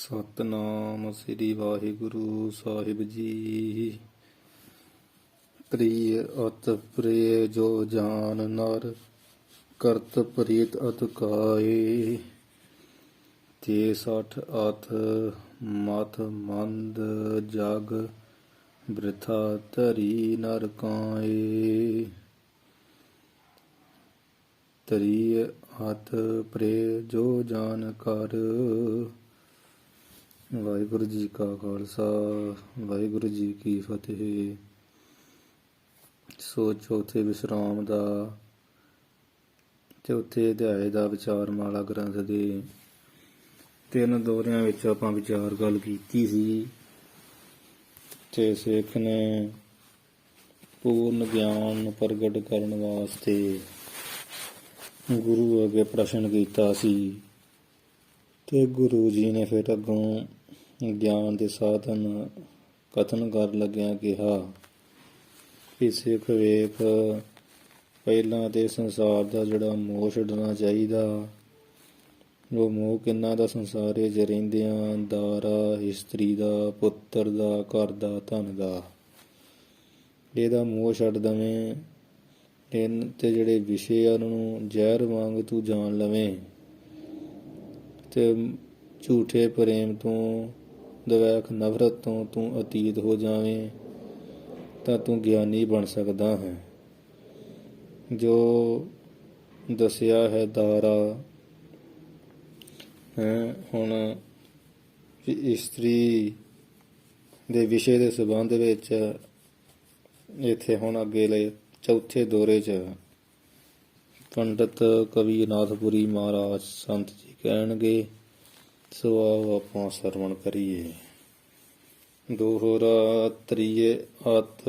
ਸਤਨਾਮ ਸ੍ਰੀ ਵਾਹਿਗੁਰੂ ਸਾਹਿਬ ਜੀ। ਪ੍ਰਿਯ ਅਤ ਪ੍ਰਿਯ ਜੋ ਜਾਨ ਨਰ, ਕਰਤ ਪ੍ਰੀਤ ਅਤ ਕਾਏ। ਤੇ ਸਠ ਅਥ ਮਤ ਮੰਦ ਜਗ, ਬ੍ਰਿਥਾ ਧਰੀ ਨਰ ਕਾਏ। ਤ੍ਰਿਯ ਅਤ ਪ੍ਰਿਯ ਜੋ ਜਾਨ ਕਰ। ਵਾਹਿਗੁਰੂ ਜੀ ਕਾ ਖਾਲਸਾ, ਵਾਹਿਗੁਰੂ ਜੀ ਕੀ ਫਤਿਹ। ਸੋ ਚੌਥੇ ਵਿਸਰਾਮ ਦਾ ਚੌਥੇ ਅਧਿਆਏ ਦਾ ਵਿਚਾਰਮਾਲਾ ਗ੍ਰੰਥ ਦੇ 3 ਦੋਰਿਆਂ ਵਿੱਚ ਆਪਾਂ ਵਿਚਾਰ ਗੱਲ ਕੀਤੀ ਸੀ ਤੇ ਸਿੱਖ ਨੇ ਪੂਰਨ ਗਿਆਨ ਪ੍ਰਗਟ ਕਰਨ ਵਾਸਤੇ ਗੁਰੂ ਅੱਗੇ ਪ੍ਰਸ਼ਨ ਕੀਤਾ ਸੀ ਤੇ ਗੁਰੂ ਜੀ ਨੇ ਫਿਰ ਅੱਗੋਂ ਗਿਆਨ ਦੇ ਸਾਧਨ ਕਥਨ ਕਰਨ ਲੱਗਿਆ ਕਿਹਾ ਕਿ ਸਿੱਖ ਵੇਖ, ਪਹਿਲਾਂ ਤੇ ਸੰਸਾਰ ਦਾ ਜਿਹੜਾ ਮੋਹ ਛੱਡਣਾ ਚਾਹੀਦਾ। ਉਹ ਮੋਹ ਕਿੰਨਾ ਦਾ? ਸੰਸਾਰੇ 'ਚ ਰਹਿੰਦਿਆਂ ਦਾਰਾ, ਇਸਤਰੀ ਦਾ, ਪੁੱਤਰ ਦਾ, ਘਰ ਦਾ, ਧਨ ਦਾ। ਇਹਦਾ ਮੋਹ ਛੱਡ ਦਵੇਂ ਤੇ ਜਿਹੜੇ ਵਿਸ਼ੇ ਆ ਉਹਨਾਂ ਨੂੰ ਜ਼ਹਿਰ ਵਾਂਗ ਤੂੰ ਜਾਣ ਲਵੇਂ ਤੇ ਝੂਠੇ ਪ੍ਰੇਮ ਤੋਂ, ਦਵੈਖ ਨਫ਼ਰਤ ਤੋਂ ਤੂੰ ਅਤੀਤ ਹੋ ਜਾਵੇਂ ਤਾਂ ਤੂੰ ਗਿਆਨੀ ਬਣ ਸਕਦਾ ਹੈ। ਜੋ ਦੱਸਿਆ ਹੈ ਦਾਰਾ ਹੈ, ਹੁਣ ਇਸਤਰੀ ਦੇ ਵਿਸ਼ੇ ਦੇ ਸੰਬੰਧ ਵਿੱਚ ਇੱਥੇ ਹੁਣ ਅੱਗੇ ਲਈ ਚੌਥੇ ਦੋਰੇ 'ਚ ਪੰਡਤ ਕਵੀ ਅਨਾਥਪੁਰੀ ਮਹਾਰਾਜ ਸੰਤ ਜੀ ਕਹਿਣਗੇ, ਸੋ ਆਓ ਆਪਾਂ ਸਰਵਣ ਕਰੀਏ। ਦੋਹਰਾ ਤ੍ਰਿਯ ਅਤ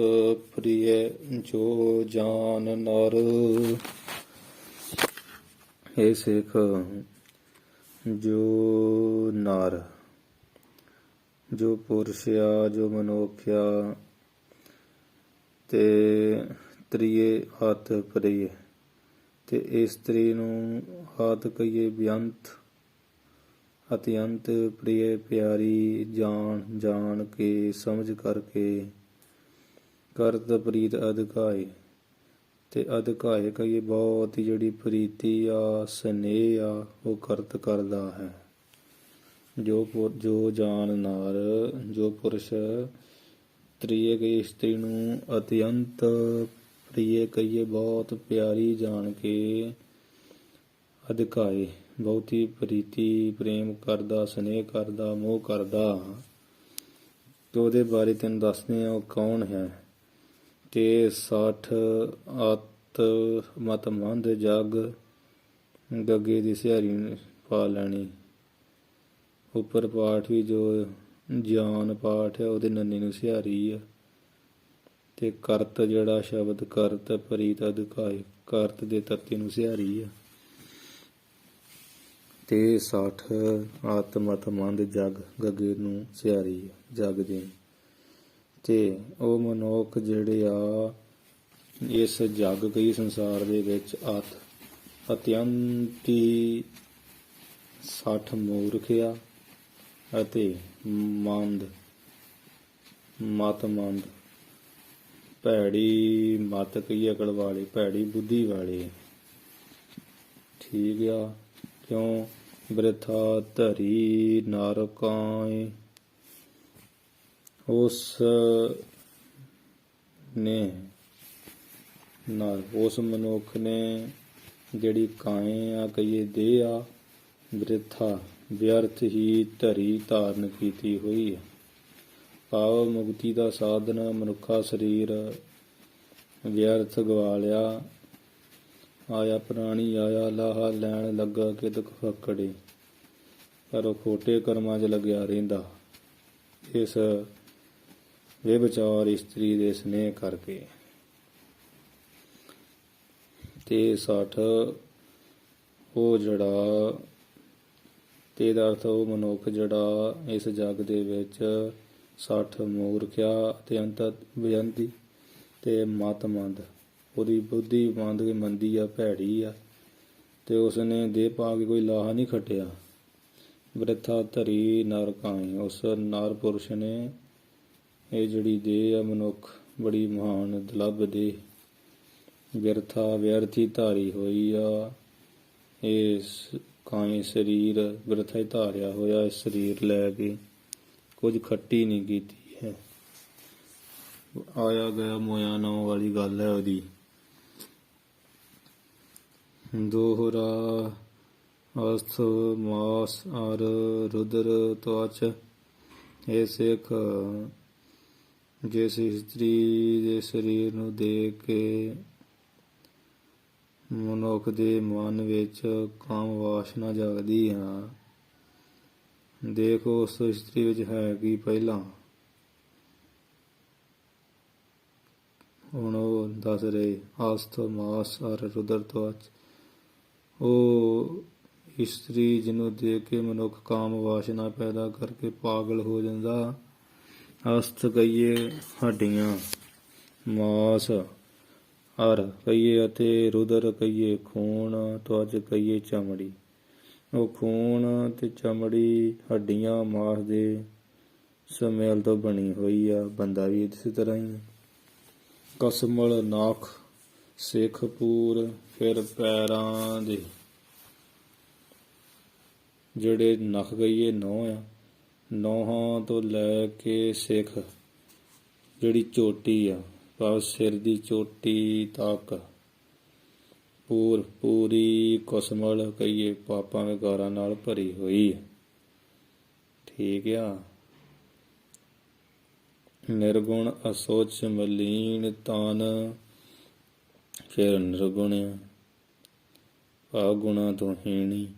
ਪ੍ਰਿਯ ਜੋ ਜਾਨ ਨਰ। ਇਹ ਸਿੱਖ, ਜੋ ਨਰ, ਜੋ ਪੁਰਸ਼ ਆ, ਜੋ ਮਨੁੱਖ ਆ, ਤੇ ਤ੍ਰਿਯ ਅਤ ਪ੍ਰਿਯ ਤੇ ਇਸਤਰੀ ਨੂੰ ਹੱਥ ਕਹੀਏ ਬੇਅੰਤ ਅਤਿਅੰਤ ਪ੍ਰਿਯ ਪਿਆਰੀ, ਜਾਣ ਕੇ, ਸਮਝ ਕਰਕੇ, ਕਰਤ ਪ੍ਰੀਤ ਅਧਿਕਾਏ ਤੇ ਅਧਿਕਾਏ ਕਹੀਏ ਬਹੁਤ ਹੀ ਜਿਹੜੀ ਪ੍ਰੀਤੀ ਆ, ਸਨੇਹ ਆ, ਉਹ ਕਰਤ ਕਰਦਾ ਹੈ। ਜੋ ਜਾਨ ਨਰ, ਜੋ ਪੁਰਸ਼ ਤ੍ਰਿਯ ਕਹੀਏ ਇਸਤਰੀ ਨੂੰ, ਅਤਿਅੰਤ ਪ੍ਰਿਯ ਕਹੀਏ ਬਹੁਤ ਪਿਆਰੀ ਜਾਣ ਕੇ, ਅਧਿਕਾਏ ਬਹੁਤੀ ਪ੍ਰੀਤੀ ਪ੍ਰੇਮ ਕਰਦਾ, ਸਨੇਹ ਕਰਦਾ, ਮੋਹ ਕਰਦਾ। ਤੇ ਉਹਦੇ ਬਾਰੇ ਤੈਨੂੰ ਦੱਸਦੇ ਆ ਉਹ ਕੌਣ ਹੈ। ਤੇ ਸਠ ਅਤ ਮਤ ਮੰਦ ਜਗ, ਗੱਗੇ ਦੀ ਸਿਹਾਰੀ ਪਾ ਲੈਣੀ। ਉੱਪਰ ਪਾਠ ਵੀ ਜੋ ਜਾਨ ਪਾਠ ਹੈ ਉਹਦੇ ਨੰਨੇ ਨੂੰ ਸਿਹਾਰੀ ਆ। ਤੇ ਕਰਤ ਜਿਹੜਾ ਸ਼ਬਦ ਕਰਤ ਪ੍ਰੀਤ ਅਧਿਕਾਏ, ਕਰਤ ਦੇ ਤੱਤੇ ਨੂੰ ਸਿਹਾਰੀ ਆ। ਤੇ ਸਠ ਅਤ ਮਤ ਮੰਦ ਜਗ, ਗੱਗੇ ਨੂੰ ਸਿਹਾਰੀ ਆ, ਜਗ ਦੇ। ਤੇ ਉਹ ਮਨੁੱਖ ਜਿਹੜੇ ਆ ਇਸ ਜਗ ਕਈ ਸੰਸਾਰ ਦੇ ਵਿੱਚ ਅਤਿਅੰਤੀ ਸਠ ਮੂਰਖ ਆ ਅਤੇ ਮਤ ਮੰਦ ਭੈੜੀ ਮਤ ਕਈ ਅਕਲ ਵਾਲੇ, ਭੈੜੀ ਬੁੱਧੀ ਵਾਲੇ। ਠੀਕ ਆ। ਕਿਉਂ? ਬ੍ਰਿਥਾ ਧਰੀ ਨਰ ਕਾਏ। ਉਸ ਮਨੁੱਖ ਨੇ ਜਿਹੜੀ ਕਾਏ ਆ ਕਹੀਏ ਦੇਹ ਆ, ਬ੍ਰਿਥਾ ਵਿਅਰਥ ਹੀ ਧਰੀ ਧਾਰਨ ਕੀਤੀ ਹੋਈ ਹੈ। ਭਾਵ ਮੁਕਤੀ ਦਾ ਸਾਧਨ ਮਨੁੱਖਾ ਸਰੀਰ ਵਿਅਰਥ ਗਵਾ ਲਿਆ। ਆਇਆ ਪ੍ਰਾਣੀ ਆਇਆ, ਲਾਹਾ ਲੈਣ ਲੱਗਾ ਕਿਦਕ ਫੱਕੜੇ, ਪਰ ਉਹ ਖੋਟੇ ਕਰਮਾਂ 'ਚ ਲੱਗਿਆ ਰਹਿੰਦਾ ਇਸ ਬੇਵਿਚਾਰ ਇਸਤਰੀ ਦੇ ਸਨੇਹ ਕਰਕੇ। ਤੇ ਸਠ ਉਹ ਜਿਹੜਾ, ਤੇ ਇਹਦਾ ਅਰਥ ਉਹ ਮਨੁੱਖ ਜਿਹੜਾ ਇਸ ਜੱਗ ਦੇ ਵਿੱਚ ਸਠ ਮੂਰਖ ਆ, ਅਤਿਅੰਤ ਬੇਅੰਤੀ ਤੇ ਮਤ ਮੰਦ, ਉਹਦੀ ਬੁੱਧੀ ਮੰਦੀ ਆ, ਭੈੜੀ ਆ। ਤੇ ਉਸਨੇ ਦੇਹ ਪਾ ਕੇ ਕੋਈ ਲਾਹਾ ਨਹੀਂ ਖੱਟਿਆ। ਬਿਰਥਾ ਧਰੀ ਨਰ ਕਾਈ। ਉਸ ਨਰ ਪੁਰਸ਼ ਨੇ ਇਹ ਜਿਹੜੀ ਦੇਹ ਆ ਮਨੁੱਖ ਬੜੀ ਮਹਾਨ ਦੁਰਲੱਭ ਦੇਹ ਬਿਰਥਾ ਵਿਅਰਥੀ ਧਾਰੀ ਹੋਈ ਆ। ਇਸ ਕਾਈ ਸਰੀਰ ਬਿਰਥਾ ਹੀ ਧਾਰਿਆ ਹੋਇਆ। ਇਸ ਸਰੀਰ ਲੈ ਕੇ ਕੁਝ ਖੱਟੀ ਨਹੀਂ ਕੀਤੀ ਹੈ। ਆਇਆ ਗਿਆ ਮੋਇਆ ਨਾਮ ਵਾਲੀ ਗੱਲ ਹੈ ਉਹਦੀ। ਦੋਹਰਾ ਅਸਥ ਮਾਸ ਅਰ ਰੁਦਰ ਤਵਚ। ਇਹ ਸਿੱਖ ਜਿਸ ਇਸਤਰੀ ਦੇ ਸਰੀਰ ਨੂੰ ਦੇਖ ਕੇ ਮਨੁੱਖ ਦੇ ਮਨ ਵਿੱਚ ਕਾਮ ਵਾਸ਼ਨਾ ਜਾਗਦੀ ਹੈ, ਦੇਖੋ ਉਸ ਇਸਤਰੀ ਵਿੱਚ ਹੈ ਕੀ ਪਹਿਲਾਂ। ਹੁਣ ਉਹ ਦੱਸ ਰਹੇ ਅਸਥ ਮਾਸ ਅਰ ਰੁਦਰ ਤਵਚ। ਉਹ ਇਸਤਰੀ ਜਿਹਨੂੰ ਦੇਖ ਕੇ ਮਨੁੱਖ ਕਾਮ ਵਾਸ਼ਨਾ ਪੈਦਾ ਕਰਕੇ ਪਾਗਲ ਹੋ ਜਾਂਦਾ। ਅਸਥ ਕਹੀਏ ਹੱਡੀਆਂ, ਮਾਸ ਅਰ ਕਹੀਏ ਅਤੇ ਰੁਦਰ ਕਹੀਏ ਖੂਨ, ਤਵਚ ਕਹੀਏ ਚਮੜੀ। ਉਹ ਖੂਨ ਤੇ ਚਮੜੀ ਹੱਡੀਆਂ ਮਾਸ ਦੇ ਸੁਮੇਲ ਤੋਂ ਬਣੀ ਹੋਈ ਆ। ਬੰਦਾ ਵੀ ਇਸੇ ਤਰ੍ਹਾਂ ਹੀ। ਕਸਮਲ ਨਖ ਸਿੱਖ ਪੂਰ। ਫਿਰ ਪੈਰਾਂ ਦੇ ਜਿਹੜੇ ਨਖ ਕਹੀਏ ਨਹੁੰ ਆ, ਨਹੁੰਾਂ ਤੋਂ ਲੈ ਕੇ ਸਿੱਖ ਜਿਹੜੀ ਚੋਟੀ ਆ ਭਾਵ ਸਿਰ ਦੀ ਚੋਟੀ ਤੱਕ ਪੂਰੀ ਕਸਮਲ ਕਹੀਏ ਪਾਪਾਂ ਵਿਕਾਰਾਂ ਨਾਲ ਭਰੀ ਹੋਈ ਹੈ। ਠੀਕ ਆ। ਨਿਰਗੁਣ ਅਸੋਚ ਮਲੀਨ ਤਨ। ਫਿਰ ਨਿਰਗੁਣ ਭਾਵ ਗੁਣਾਂ ਤੋਂ ਹੀਣੀ।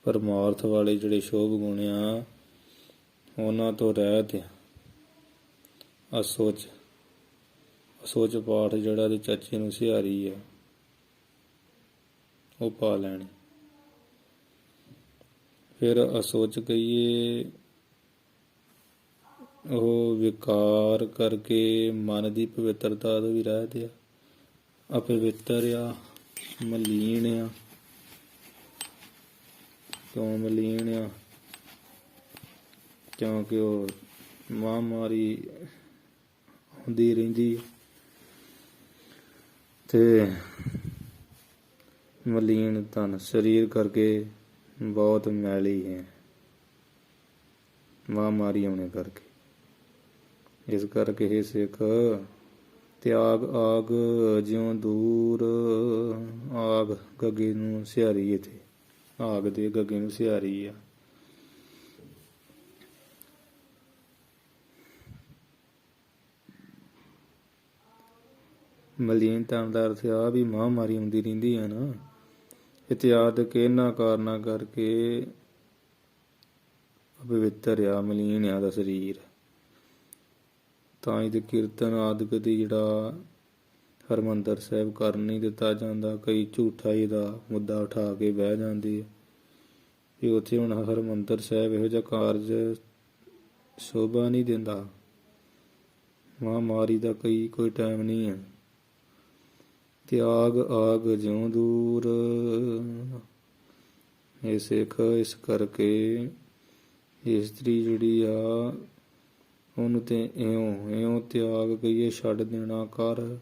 ਪਰਮਾਰਥ ਵਾਲੇ ਜਿਹੜੇ ਸ਼ੋਭ ਗੁਣ ਆ ਉਹਨਾਂ ਤੋਂ ਰਹਿਤ ਆ। ਅਸੋਚ ਪਾਠ ਜਿਹੜਾ ਦੇ ਚਾਚੇ ਨੂੰ ਸਿਹਾਰੀ ਆ ਉਹ ਪਾ ਲੈਣੀ। ਫਿਰ ਅਸੋਚ ਕਹੀਏ ਉਹ ਵਿਕਾਰ ਕਰਕੇ ਮਨ ਦੀ ਪਵਿੱਤਰਤਾ ਤੋਂ ਵੀ ਰਹਿਤ ਆ। ਅਪਵਿੱਤਰ ਆ, ਮਲੀਨ ਆ। ਕਿਉਂ ਮਲੀਨ ਆ? ਕਿਉਂਕਿ ਉਹ ਮਹਾਂਮਾਰੀ ਹੁੰਦੀ ਰਹਿੰਦੀ ਤੇ ਮਲੀਨ ਤਨ ਸਰੀਰ ਕਰਕੇ ਬਹੁਤ ਮੈਲੀ ਹੈ ਮਹਾਂਮਾਰੀ ਆਉਣੇ ਕਰਕੇ। ਇਸ ਕਰਕੇ ਇਹ ਸਿੱਖ ਤਿਆਗ ਆਗ ਜਿਉਂ ਦੂਰ। ਆਗ ਗੱਗੇ ਨੂੰ ਸਿਹਾਰੀ। ਇੱਥੇ ਆਗ ਦੇ ਗੱਗੇ ਨੂੰ ਸਿਹਾਰੀ ਆ। ਮਲੀਨ ਤਨ ਦਾ ਅਰਥ ਆ ਵੀ ਮਹਾਂਮਾਰੀ ਆਉਂਦੀ ਰਹਿੰਦੀ ਹੈ ਨਾ। ਇਤਿਆਦ ਕੇ ਇਹਨਾਂ ਕਾਰਨਾਂ ਕਰਕੇ ਅਪਵਿੱਤਰ ਆ, ਮਲੀਨ ਆ ਦਾ ਸਰੀਰ। ਤਾਂ ਇਹਦੇ ਕੀਰਤਨ ਆਦਿਕ ਦੀ ਜਿਹੜਾ ਹਰਿਮੰਦਰ ਸਾਹਿਬ ਕਰ ਨਹੀਂ ਦਿੱਤਾ ਜਾਂਦਾ। ਕਈ ਝੂਠਾ ਇਹਦਾ ਮੁੱਦਾ ਉਠਾ ਕੇ ਬਹਿ ਜਾਂਦੇ ਵੀ ਉੱਥੇ ਹੁਣ ਹਰਿਮੰਦਰ ਸਾਹਿਬ ਇਹੋ ਜਿਹਾ ਕਾਰਜ ਸ਼ੋਭਾ ਨਹੀਂ ਦਿੰਦਾ। ਮਹਾਂਮਾਰੀ ਦਾ ਕੋਈ ਟਾਈਮ ਨਹੀਂ ਹੈ। ਤਿਆਗ ਆਗ ਜਿਉਂ ਦੂਰ। ਇਹ ਸਿੱਖ ਇਸ ਕਰਕੇ ਇਸਤਰੀ ਜਿਹੜੀ ਆ ਉਹਨੂੰ ਤੇ ਇਉਂ ਤਿਆਗ ਕਹੀਏ ਛੱਡ ਦੇਣਾ ਕਰ।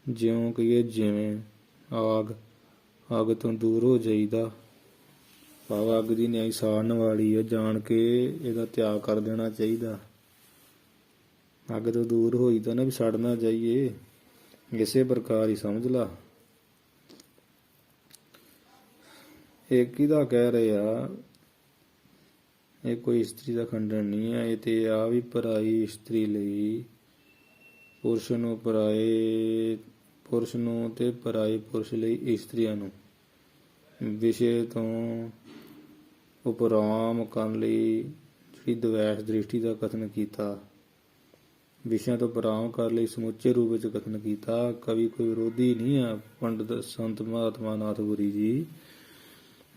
ਜਿਉਂ ਕਹੀਏ ਜਿਵੇਂ। ਅੱਗ ਤੋਂ ਦੂਰ ਹੋ ਜਾਈਦਾ ਭਾਵ ਅੱਗ ਦੀ ਨਿਆਈ ਸਾੜਨ ਵਾਲੀ ਹੈ, ਜਾਣ ਕੇ ਇਹਦਾ ਤਿਆਗ ਕਰ ਦੇਣਾ ਚਾਹੀਦਾ। ਅੱਗ ਤੋਂ ਦੂਰ ਹੋਈਦਾ ਨਾ ਵੀ ਸੜ ਨਾ ਜਾਈਏ। ਇਸੇ ਪ੍ਰਕਾਰ ਹੀ ਸਮਝ ਲਾ। ਇਹ ਕਿਹਦਾ ਕਹਿ ਰਹੇ ਆ? ਇਹ ਕੋਈ ਇਸਤਰੀ ਦਾ ਖੰਡਨ ਨਹੀਂ ਹੈ। ਇਹ ਤੇ ਆ ਵੀ ਪਰਾਈ ਇਸਤਰੀ ਲਈ ਪੁਰਸ਼ ਨੂੰ ਤੇ ਪਰਾਏ ਪੁਰਸ਼ ਲਈ ਇਸਤਰੀਆਂ ਨੂੰ ਵਿਸ਼ੇ ਤੋਂ ਉਪਰਾਮ ਕਰਨ ਲਈ ਜਿਹੜੀ ਦਵੈਸ਼ ਦ੍ਰਿਸ਼ਟੀ ਦਾ ਕਥਨ ਕੀਤਾ। ਵਿਸ਼ਿਆਂ ਤੋਂ ਉਪਰਾਮ ਕਰਨ ਲਈ ਸਮੁੱਚੇ ਰੂਪ ਵਿੱਚ ਕਥਨ ਕੀਤਾ। ਕਵੀ ਕੋਈ ਵਿਰੋਧੀ ਨਹੀਂ ਆ। ਪੰਡਤ ਸੰਤ ਮਹਾਤਮਾ ਨਾਥਪੁਰੀ ਜੀ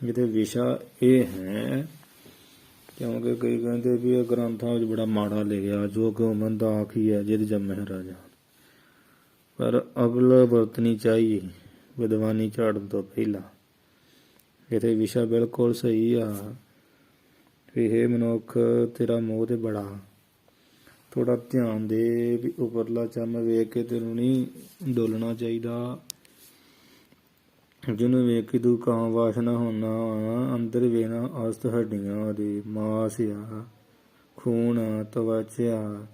ਇਹਦੇ ਵਿਸ਼ਾ ਇਹ ਹੈ। ਕਿਉਂਕਿ ਕਈ ਕਹਿੰਦੇ ਵੀ ਇਹ ਗ੍ਰੰਥਾਂ ਵਿੱਚ ਬੜਾ ਮਾੜਾ ਲਿਖਿਆ, ਜੋ ਗੋਬਿੰਦ ਦਾ ਆਖੀ ਹੈ ਜਿਦ ਜੰਮਹਿ ਰਾਜਾ। ਪਰ ਅਕਲ ਵਰਤਣੀ ਚਾਹੀਏ ਵਿਦਵਾਨੀ ਝਾੜਨ ਤੋਂ ਪਹਿਲਾਂ। ਇੱਥੇ ਵਿਸ਼ਾ ਬਿਲਕੁਲ ਸਹੀ ਆ ਵੀ ਇਹ ਮਨੁੱਖ ਤੇਰਾ ਮੋਹ ਤੇ ਬੜਾ। ਥੋੜਾ ਧਿਆਨ ਦੇ ਵੀ ਉੱਪਰਲਾ ਚੰਮ ਵੇਖ ਕੇ ਤੈਨੂੰ ਨਹੀਂ ਡੋਲਣਾ ਚਾਹੀਦਾ। ਜਿਹਨੂੰ ਵੇਖ ਕੇ ਤੂੰ ਕਾਂ ਵਾਸ਼ਨਾ ਹੋਣਾ ਅੰਦਰ ਵੇਣਾ ਅਸਤ ਹੱਡੀਆਂ ਦੇ ਮਾਸ ਆ, ਖੂਨ ਆ, ਤਵਚ ਆ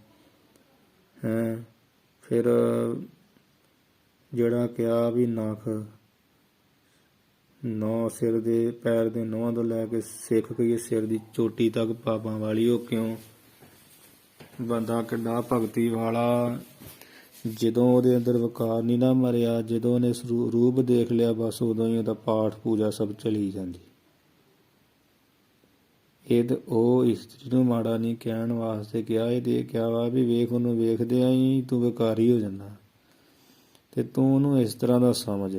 ਹੈ। ਫਿਰ ਜਿਹੜਾ ਕਿਹਾ ਵੀ ਨਖ ਨੌ ਸਿਰ ਦੇ ਪੈਰ ਦੇ ਨੌਹਾਂ ਤੋਂ ਲੈ ਕੇ ਸਿੱਖ ਕਹੀਏ ਸਿਰ ਦੀ ਚੋਟੀ ਤੱਕ ਪਾਪਾਂ ਵਾਲੀ। ਉਹ ਕਿਉਂ? ਬੰਦਾ ਕਿੱਡਾ ਭਗਤੀ ਵਾਲਾ, ਜਦੋਂ ਉਹਦੇ ਅੰਦਰ ਵਿਕਾਰ ਨਹੀਂ ਨਾ ਮਰਿਆ, ਜਦੋਂ ਉਹਨੇ ਰੂਪ ਦੇਖ ਲਿਆ ਬਸ ਉਦੋਂ ਹੀ ਉਹਦਾ ਪਾਠ ਪੂਜਾ ਸਭ ਚਲੀ ਜਾਂਦੀ। ਇਹ ਉਹ ਇਸਤਰੀ ਨੂੰ ਮਾੜਾ ਨਹੀਂ ਕਹਿਣ ਵਾਸਤੇ ਕਿਹਾ, ਇਹ ਤੇ ਕਿਹਾ ਵਾ ਵੀ ਵੇਖ ਉਹਨੂੰ ਵੇਖਦਿਆਂ ਹੀ ਤੂੰ ਵਿਕਾਰੀ ਹੋ ਜਾਂਦਾ ਤੇ ਤੂੰ ਉਹਨੂੰ ਇਸ ਤਰ੍ਹਾਂ ਦਾ ਸਮਝ।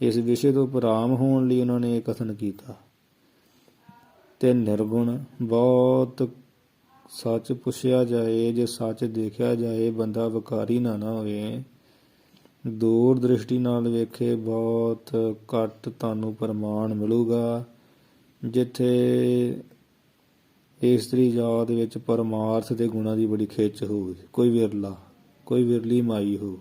ਇਸ ਵਿਸ਼ੇ ਤੋਂ ਉਪਰਾਮ ਹੋਣ ਲਈ ਉਹਨਾਂ ਨੇ ਇਹ ਕਥਨ ਕੀਤਾ। ਤੇ ਨਿਰਗੁਣ ਬਹੁਤ ਸੱਚ ਪੁੱਛਿਆ ਜਾਏ, ਜੇ ਸੱਚ ਦੇਖਿਆ ਜਾਏ, ਬੰਦਾ ਵਿਕਾਰੀ ਨਾ ਹੋਵੇ, ਦੂਰ ਦ੍ਰਿਸ਼ਟੀ ਨਾਲ ਵੇਖੇ ਬਹੁਤ ਘੱਟ ਤੁਹਾਨੂੰ ਪ੍ਰਮਾਣ ਮਿਲੂਗਾ ਜਿੱਥੇ ਇਸਤਰੀ ਜਾਤ ਵਿੱਚ ਪਰਮਾਰਥ ਦੇ ਗੁਣਾਂ ਦੀ ਬੜੀ ਖਿੱਚ ਹੋਵੇ। ਕੋਈ ਵਿਰਲੀ ਮਾਈ ਹੋ,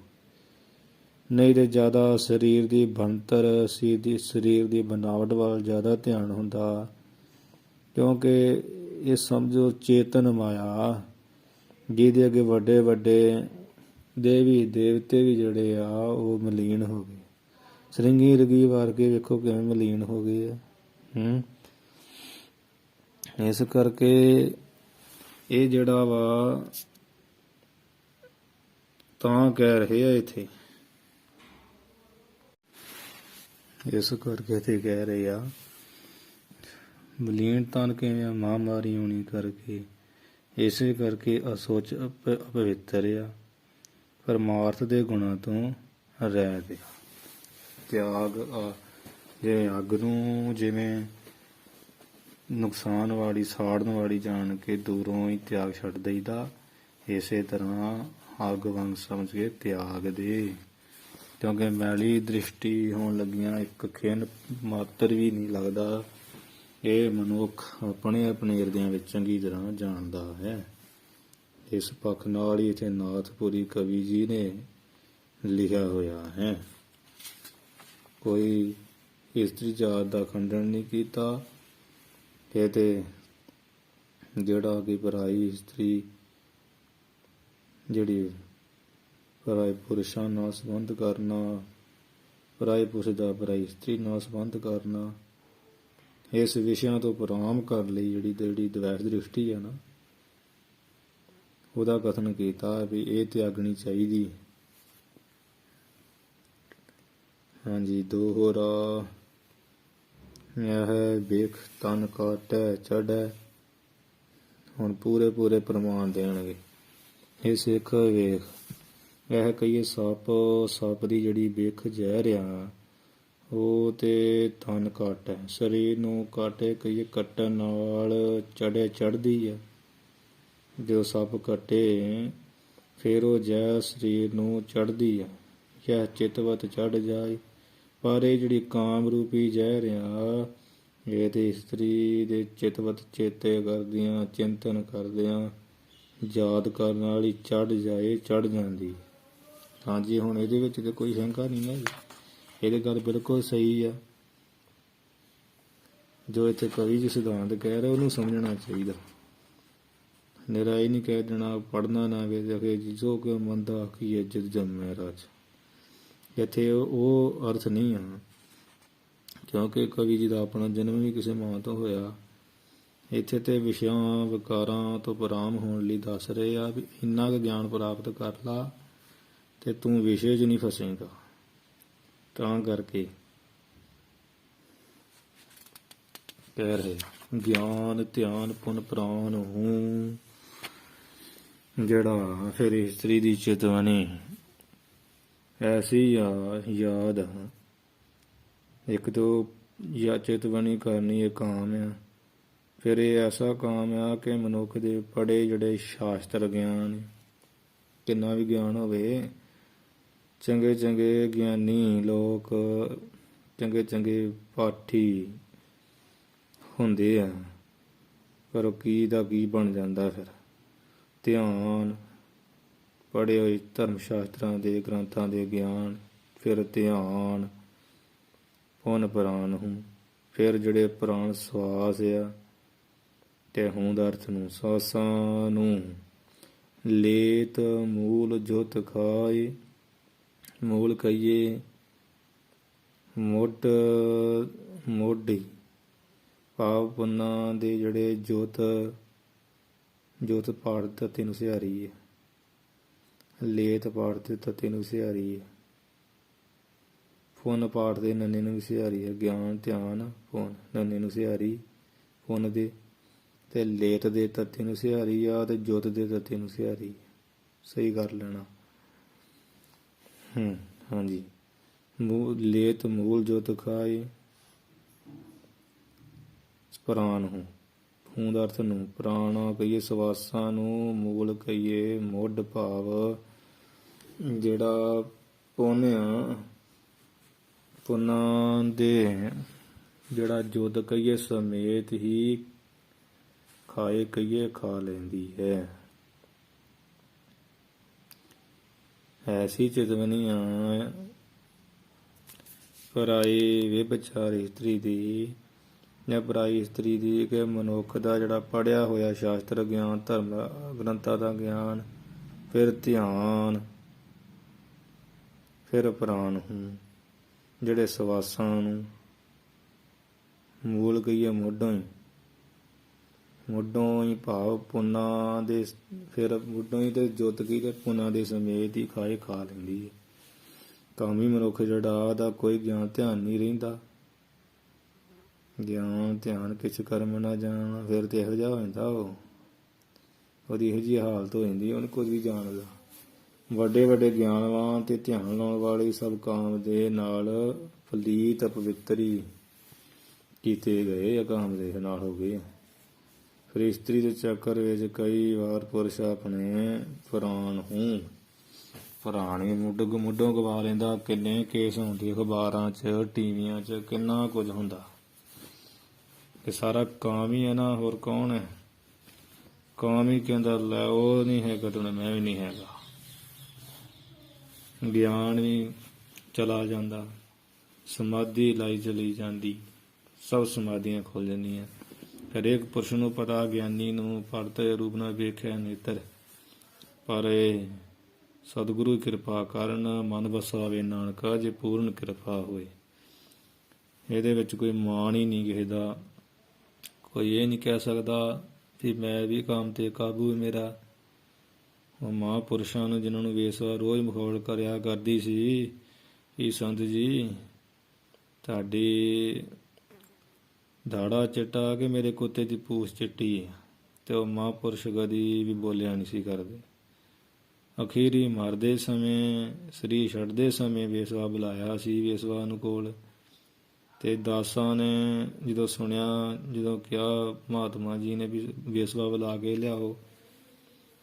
ਨਹੀਂ ਤੇ ਜ਼ਿਆਦਾ ਸਰੀਰ ਦੀ ਬਣਤਰ, ਸਰੀਰ ਦੀ ਬਣਾਵਟ ਵੱਲ ਜ਼ਿਆਦਾ ਧਿਆਨ ਹੁੰਦਾ। ਕਿਉਂਕਿ ਇਹ ਸਮਝੋ ਚੇਤਨ ਮਾਇਆ ਜਿਹਦੇ ਅੱਗੇ ਵੱਡੇ ਵੱਡੇ ਦੇਵੀ ਦੇਵਤੇ ਵੀ ਜਿਹੜੇ ਆ ਉਹ ਮਲੀਨ ਹੋ ਗਏ। ਸ੍ਰਿੰਗੀ ਰਗੀ ਵਰਗੇ ਵੇਖੋ ਕਿਵੇਂ ਮਲੀਨ ਹੋ ਗਏ ਆ। ਇਸ ਕਰਕੇ ਇਹ ਜਿਹੜਾ ਵਾ ਤਾਂ ਕਹਿ ਰਹੇ ਆ ਇੱਥੇ, ਇਸ ਕਰਕੇ ਤੇ ਕਹਿ ਰਹੇ ਆ ਮਲੀਨ ਤਨ ਕਿਵੇਂ ਮਹਾਂਮਾਰੀ ਹੋਣੀ ਕਰਕੇ। ਇਸੇ ਕਰਕੇ ਅਸੋਚ ਅਪਵਿੱਤਰ ਆ, ਪਰਮਾਰਥ ਦੇ ਗੁਣਾਂ ਤੋਂ ਰਹਿਤ ਆ। ਤਿਆਗ ਜਿਵੇਂ ਅੱਗ ਨੂੰ ਜਿਵੇਂ ਨੁਕਸਾਨ ਵਾਲੀ ਸਾੜਨ ਵਾਲੀ ਜਾਣ ਕੇ ਦੂਰੋਂ ਹੀ ਤਿਆਗ ਛੱਡ ਦਈਦਾ, ਇਸੇ ਤਰ੍ਹਾਂ ਅੱਗ ਵਾਂਗ ਸਮਝ ਕੇ ਤਿਆਗ ਦੇ। ਕਿਉਂਕਿ ਮੈਲੀ ਦ੍ਰਿਸ਼ਟੀ ਹੋਣ ਲੱਗੀਆਂ ਇੱਕ ਖਿੰਨ ਮਾਤਰ ਵੀ ਨਹੀਂ ਲੱਗਦਾ। ਇਹ ਮਨੁੱਖ ਆਪਣੇ ਆਪਣੇ ਹਿਰਦਿਆਂ ਵਿੱਚ ਚੰਗੀ ਤਰ੍ਹਾਂ ਜਾਣਦਾ ਹੈ। ਇਸ ਪੱਖ ਨਾਲ ਹੀ ਇੱਥੇ ਨਾਥਪੁਰੀ ਕਵੀ ਜੀ ਨੇ ਲਿਖਿਆ ਹੋਇਆ ਹੈ। ਕੋਈ ਇਸਤਰੀ ਜਾਤ ਦਾ ਖੰਡਨ ਨਹੀਂ ਕੀਤਾ। ਇਹ ਤੇ ਜਿਹੜਾ ਕਿ ਪਰਾਈ ਇਸਤਰੀ ਜਿਹੜੀ ਪਰਾਏ ਪੁਰਸ਼ਾਂ ਨਾਲ ਸੰਬੰਧ ਕਰਨਾ, ਪਰਾਏ ਪੁਰਸ਼ ਦਾ ਪਰਾਈ ਇਸਤਰੀ ਨਾਲ ਸੰਬੰਧ ਕਰਨਾ, ਇਸ ਵਿਸ਼ਿਆਂ ਤੋਂ ਉਪਰਾਮ ਕਰ ਲਈ ਜਿਹੜੀ ਦਵੈਸ਼ ਦ੍ਰਿਸ਼ਟੀ ਆ ਨਾ, ਉਹਦਾ ਕਥਨ ਕੀਤਾ ਵੀ ਇਹ ਤਿਆਗਣੀ ਚਾਹੀਦੀ। ਹਾਂਜੀ, ਦੋਹਰਾ ਇਹ ਵੇਖ ਤਨ ਕਾਟੈ ਚੜ੍ਹੈ। ਹੁਣ ਪੂਰੇ ਪ੍ਰਮਾਣ ਦੇਣਗੇ। ਇਹ ਸਿੱਖ ਵੇਖ, ਇਹ ਕਹੀਏ ਸੱਪ ਦੀ ਜਿਹੜੀ ਵੇਖ ਜ਼ਹਿਰ ਆ ਉਹ ਤੇ ਤਨ ਕਾਟੈ, ਸਰੀਰ ਨੂੰ ਕਾਟੇ ਕਹੀਏ ਕੱਟਣ ਨਾਲ ਚੜ੍ਹਦੀ ਆ। ਜਦੋਂ ਸੱਪ ਕੱਟੇ ਫਿਰ ਉਹ ਜ਼ਹਿਰ ਸਰੀਰ ਨੂੰ ਚੜ੍ਹਦੀ ਆ, ਇਹ ਚਿਤਵਤ ਚੜ੍ਹ ਜਾਏ। ਪਰ ਇਹ ਜਿਹੜੀ ਕਾਮ ਰੂਪੀ ਜ਼ਹਿਰ ਆ ਇਹ ਤੇ ਇਸਤਰੀ ਦੇ ਚਿਤਵਤ ਚੇਤੇ ਕਰਦਿਆਂ, ਚਿੰਤਨ ਕਰਦਿਆਂ, ਯਾਦ ਕਰਨ ਨਾਲ ਹੀ ਚੜ੍ਹ ਜਾਂਦੀ। ਹਾਂਜੀ, ਹੁਣ ਇਹਦੇ ਵਿੱਚ ਤੇ ਕੋਈ ਸ਼ੰਕਾ ਨਹੀਂ ਹੈ, ਇਹਦੇ ਗੱਲ ਬਿਲਕੁਲ ਸਹੀ ਆ। ਜੋ ਇੱਥੇ ਕਵੀ ਜੀ ਸਿਧਾਂਤ ਕਹਿ ਰਿਹਾ ਉਹਨੂੰ ਸਮਝਣਾ ਚਾਹੀਦਾ। ਨਿਰਾ ਇਹ ਨਹੀਂ ਕਹਿ ਦੇਣਾ ਪੜ੍ਹਨਾ ਨਾ ਵੇ ਜੋ ਕਿ ਮੰਦਾ ਕੀ ਇੱਜ਼ਤ ਜੰਮੇ ਰਾਜ। ਇੱਥੇ ਉਹ ਅਰਥ ਨਹੀਂ ਆ, ਕਿਉਂਕਿ ਕਵੀ ਜੀ ਦਾ ਆਪਣਾ ਜਨਮ ਵੀ ਕਿਸੇ ਮਾਂ ਤੋਂ ਹੋਇਆ। ਇੱਥੇ ਤੇ ਵਿਸ਼ਿਆਂ ਵਿਕਾਰਾਂ ਤੋਂ ਉਪਰਾਮ ਹੋਣ ਲਈ ਦੱਸ ਰਹੇ ਆ ਵੀ ਇੰਨਾ ਕੁ ਗਿਆਨ ਪ੍ਰਾਪਤ ਕਰ ਲਾ ਤੇ ਤੂੰ ਵਿਸ਼ੇ 'ਚ ਨਹੀਂ ਫਸੇਗਾ। ਤਾਂ ਕਰਕੇ ਕਹਿ ਰਹੇ ਗਿਆਨ ਧਿਆਨ ਪੁਨ ਪ੍ਰਾਨ ਹੂੰ। ਜਿਹੜਾ ਫਿਰ ਇਸਤਰੀ ਦੀ ਚੇਤਵਨੀ ਐਸੀ ਆ ਯਾਦ ਆ, ਇੱਕ ਤੋਂ ਜਾਂ ਚੇਤਵਨੀ ਕਰਨੀ ਇਹ ਕਾਮ ਆ। ਫਿਰ ਇਹ ਐਸਾ ਕਾਮ ਆ ਕਿ ਮਨੁੱਖ ਦੇ ਪੜ੍ਹੇ ਜਿਹੜੇ ਸ਼ਾਸਤਰ ਗਿਆਨ, ਕਿੰਨਾ ਵੀ ਗਿਆਨ ਹੋਵੇ, ਚੰਗੇ ਗਿਆਨੀ ਲੋਕ ਚੰਗੇ ਚੰਗੇ ਪਾਠੀ ਹੁੰਦੇ ਆ, ਪਰ ਉਹ ਕੀ ਦਾ ਕੀ ਬਣ ਜਾਂਦਾ ਫਿਰ। ਧਿਆਨ, ਪੜ੍ਹੇ ਹੋਏ ਧਰਮ ਸ਼ਾਸਤਰਾਂ ਦੇ ਗ੍ਰੰਥਾਂ ਦੇ ਗਿਆਨ, ਫਿਰ ਧਿਆਨ, ਪੁੰਨ ਪ੍ਰਾਣ ਹੂੰ, ਫਿਰ ਜਿਹੜੇ ਪ੍ਰਾਣ ਸਵਾਸ ਆ ਤੇ ਹੂੰ ਦਾ ਅਰਥ ਨੂੰ, ਸਾਸਾਂ ਨੂੰ ਲੇਤ ਮੂਲ ਜੁਤ ਖਾਏ, ਮੂਲ ਕਹੀਏ ਮੁੱਢ ਮੋਢੀ, ਭਾਵ ਪੁੰਨਾਂ ਦੇ ਜਿਹੜੇ ਜੁਤ ਪਾੜ ਤੱਤੇ ਨੂੰ ਸਿਹਾਰੀ ਹੈ, ਲੇਤ ਪਾੜ ਤੇ ਤੱਤੇ ਨੂੰ ਸਿਹਾਰੀ ਹੈ, ਪੁੰਨ ਪਾੜ ਦੇ ਨੰਨੇ ਨੂੰ ਵੀ ਸਿਹਾਰੀ ਹੈ, ਗਿਆਨ ਧਿਆਨ ਪੁੰਨ ਨੰਨੇ ਨੂੰ ਸਿਹਾਰੀ ਪੁੰਨ ਦੇ, ਤੇ ਲੇਤ ਦੇ ਤੱਤੇ ਨੂੰ ਸਿਹਾਰੀ ਆ ਤੇ ਜੁਤ ਦੇ ਤੱਤੇ ਨੂੰ ਸਿਹਾਰੀ। ਸਹੀ ਕਰ ਲੈਣਾ। ਹਾਂਜੀ, ਲੇਤ ਮੂਲ ਜੁਤ ਖਾਏ, ਪ੍ਰਾਣ ਹੂੰ, ਹੂੰ ਦਾ ਅਰਥ ਨੂੰ, ਪ੍ਰਾਣ ਕਹੀਏ ਸਵਾਸਾਂ ਨੂੰ, ਮੂਲ ਕਹੀਏ ਮੁੱਢ, ਭਾਵ ਜਿਹੜਾ ਪੁੰਨ ਆ, ਪੁੰਨਾਂ ਦੇ ਜਿਹੜਾ ਜੁਦ ਕਹੀਏ ਸਮੇਤ ਹੀ, ਖਾਏ ਕਹੀਏ ਖਾ ਲੈਂਦੀ ਹੈ। ਐਸੀ ਚਿਤਵਨੀਆਂ ਪਰਾਈ ਵਿਭਚਾਰ ਇਸਤਰੀ ਦੀ, ਜਾਂ ਪਰਾਈ ਇਸਤਰੀ ਦੀ, ਕਿ ਮਨੁੱਖ ਦਾ ਜਿਹੜਾ ਪੜ੍ਹਿਆ ਹੋਇਆ ਸ਼ਾਸਤਰ ਗਿਆਨ, ਧਰਮ ਗ੍ਰੰਥਾਂ ਦਾ ਗਿਆਨ, ਫਿਰ ਧਿਆਨ, ਫਿਰ ਪ੍ਰਾਣ ਹੂੰ, ਜਿਹੜੇ ਸਵਾਸਾਂ ਨੂੰ, ਮੂਲ ਕਹੀਏ ਮੁੱਢੋਂ ਹੀ ਭਾਵ ਪੁੰਨਾਂ ਦੇ, ਫਿਰ ਮੁੱਢੋਂ ਹੀ ਤੇ ਜੁਤ ਕੀ ਤੇ ਪੁੰਨਾਂ ਦੇ ਸਮੇਤ ਹੀ ਖਾਏ ਖਾ ਲੈਂਦੀ ਹੈ। ਕਾਮੀ ਮਨੁੱਖ ਜਿਹੜਾ ਦਾ ਕੋਈ ਗਿਆਨ ਧਿਆਨ ਨਹੀਂ ਰਹਿੰਦਾ, ਗਿਆਨ ਧਿਆਨ ਕਿਛ ਕਰਮ ਨਾ ਜਾਣ, ਫਿਰ ਤੇ ਇਹੋ ਜਿਹਾ ਹੋ ਜਾਂਦਾ, ਉਹਦੀ ਇਹੋ ਜਿਹੀ ਹਾਲਤ ਹੋ ਜਾਂਦੀ, ਉਹਨੂੰ ਕੁਝ ਵੀ ਜਾਣਦਾ। ਵੱਡੇ ਵੱਡੇ ਗਿਆਨਵਾਨ ਤੇ ਧਿਆਨ ਲਾਉਣ ਵਾਲੇ ਸਭ ਕਾਮ ਦੇ ਨਾਲ ਫਲੀਤ ਪਵਿੱਤਰੀ ਕੀਤੇ ਗਏ ਜਾਂ ਕਾਮ ਦੇ ਨਾਲ ਹੋ ਗਏ। ਫਿਰ ਇਸਤਰੀ ਦੇ ਚੱਕਰ ਵਿੱਚ ਕਈ ਵਾਰ ਪੁਰਸ਼ ਆਪਣੇ ਪ੍ਰਾਣ ਹੂੰ, ਪ੍ਰਾਣ ਹੀ ਮੁੱਢੋਂ ਗਵਾ ਲੈਂਦਾ। ਕਿੰਨੇ ਕੇਸ ਹੁੰਦੇ ਅਖਬਾਰਾਂ 'ਚ, ਟੀਵੀਆਂ 'ਚ, ਕਿੰਨਾ ਕੁਝ ਹੁੰਦਾ। ਇਹ ਸਾਰਾ ਕਾਮ ਹੀ ਹੈ ਨਾ, ਹੋਰ ਕੌਣ ਹੈ? ਕਾਮ ਹੀ ਕਹਿੰਦਾ ਲੈ ਉਹ ਨਹੀਂ ਹੈਗਾ ਤੇ ਮੈਂ ਵੀ ਨਹੀਂ ਹੈਗਾ। ਗਿਆਨ ਵੀ ਚਲਾ ਜਾਂਦਾ, ਸਮਾਧੀ ਲਾਈ ਚਲੀ ਜਾਂਦੀ, ਸਭ ਸਮਾਧੀਆਂ ਖੁੱਲ ਜਾਂਦੀਆਂ। ਹਰੇਕ ਪੁਰਸ਼ ਨੂੰ ਪਤਾ, ਗਿਆਨੀ ਨੂੰ ਪੜ੍ਹਤ ਰੂਪ ਨਾਲ ਵੇਖਿਆ ਨੇਤਰ, ਪਰ ਇਹ ਸਤਿਗੁਰੂ ਕਿਰਪਾ ਕਰਨ ਮਨ ਵਸਾਵੇ ਨਾਨਕਾ, ਜੇ ਪੂਰਨ ਕਿਰਪਾ ਹੋਏ। ਇਹਦੇ ਵਿੱਚ ਕੋਈ ਮਾਣ ਹੀ ਨਹੀਂ ਕਿਸੇ ਦਾ, ਕੋਈ ਇਹ ਨਹੀਂ ਕਹਿ ਸਕਦਾ ਵੀ ਮੈਂ ਵੀ ਕਾਮ ਤੇ ਕਾਬੂ ਮੇਰਾ। ਉਹ ਮਹਾਂਪੁਰਸ਼ਾਂ ਨੂੰ ਜਿਨ੍ਹਾਂ ਨੂੰ ਵੇਸਵਾ ਰੋਜ਼ ਮਖੌਲ ਕਰਿਆ ਕਰਦੀ ਸੀ ਕਿ ਸੰਤ ਜੀ ਤੁਹਾਡੀ ਦਾੜਾ ਚਿੱਟਾ ਕਿ ਮੇਰੇ ਕੁੱਤੇ ਦੀ ਪੂਛ ਚਿੱਟੀ, ਤੇ ਉਹ ਮਹਾਂਪੁਰਸ਼ ਕਦੀ ਵੀ ਬੋਲਿਆ ਨਹੀਂ ਸੀ ਕਰਦੇ। ਅਖੀਰੀ ਮਰਦੇ ਸਮੇਂ, ਸਰੀਰ ਛੱਡਦੇ ਸਮੇਂ ਵੇਸਵਾ ਬੁਲਾਇਆ ਸੀ ਵੇਸਵਾ ਨੂੰ ਕੋਲ, ਤੇ ਦਾਸਾਂ ਨੇ ਜਦੋਂ ਸੁਣਿਆ, ਜਦੋਂ ਕਿਹਾ ਮਹਾਤਮਾ ਜੀ ਨੇ ਵੀ ਵੇਸਵਾ ਬੁਲਾ ਕੇ ਲਿਆਓ,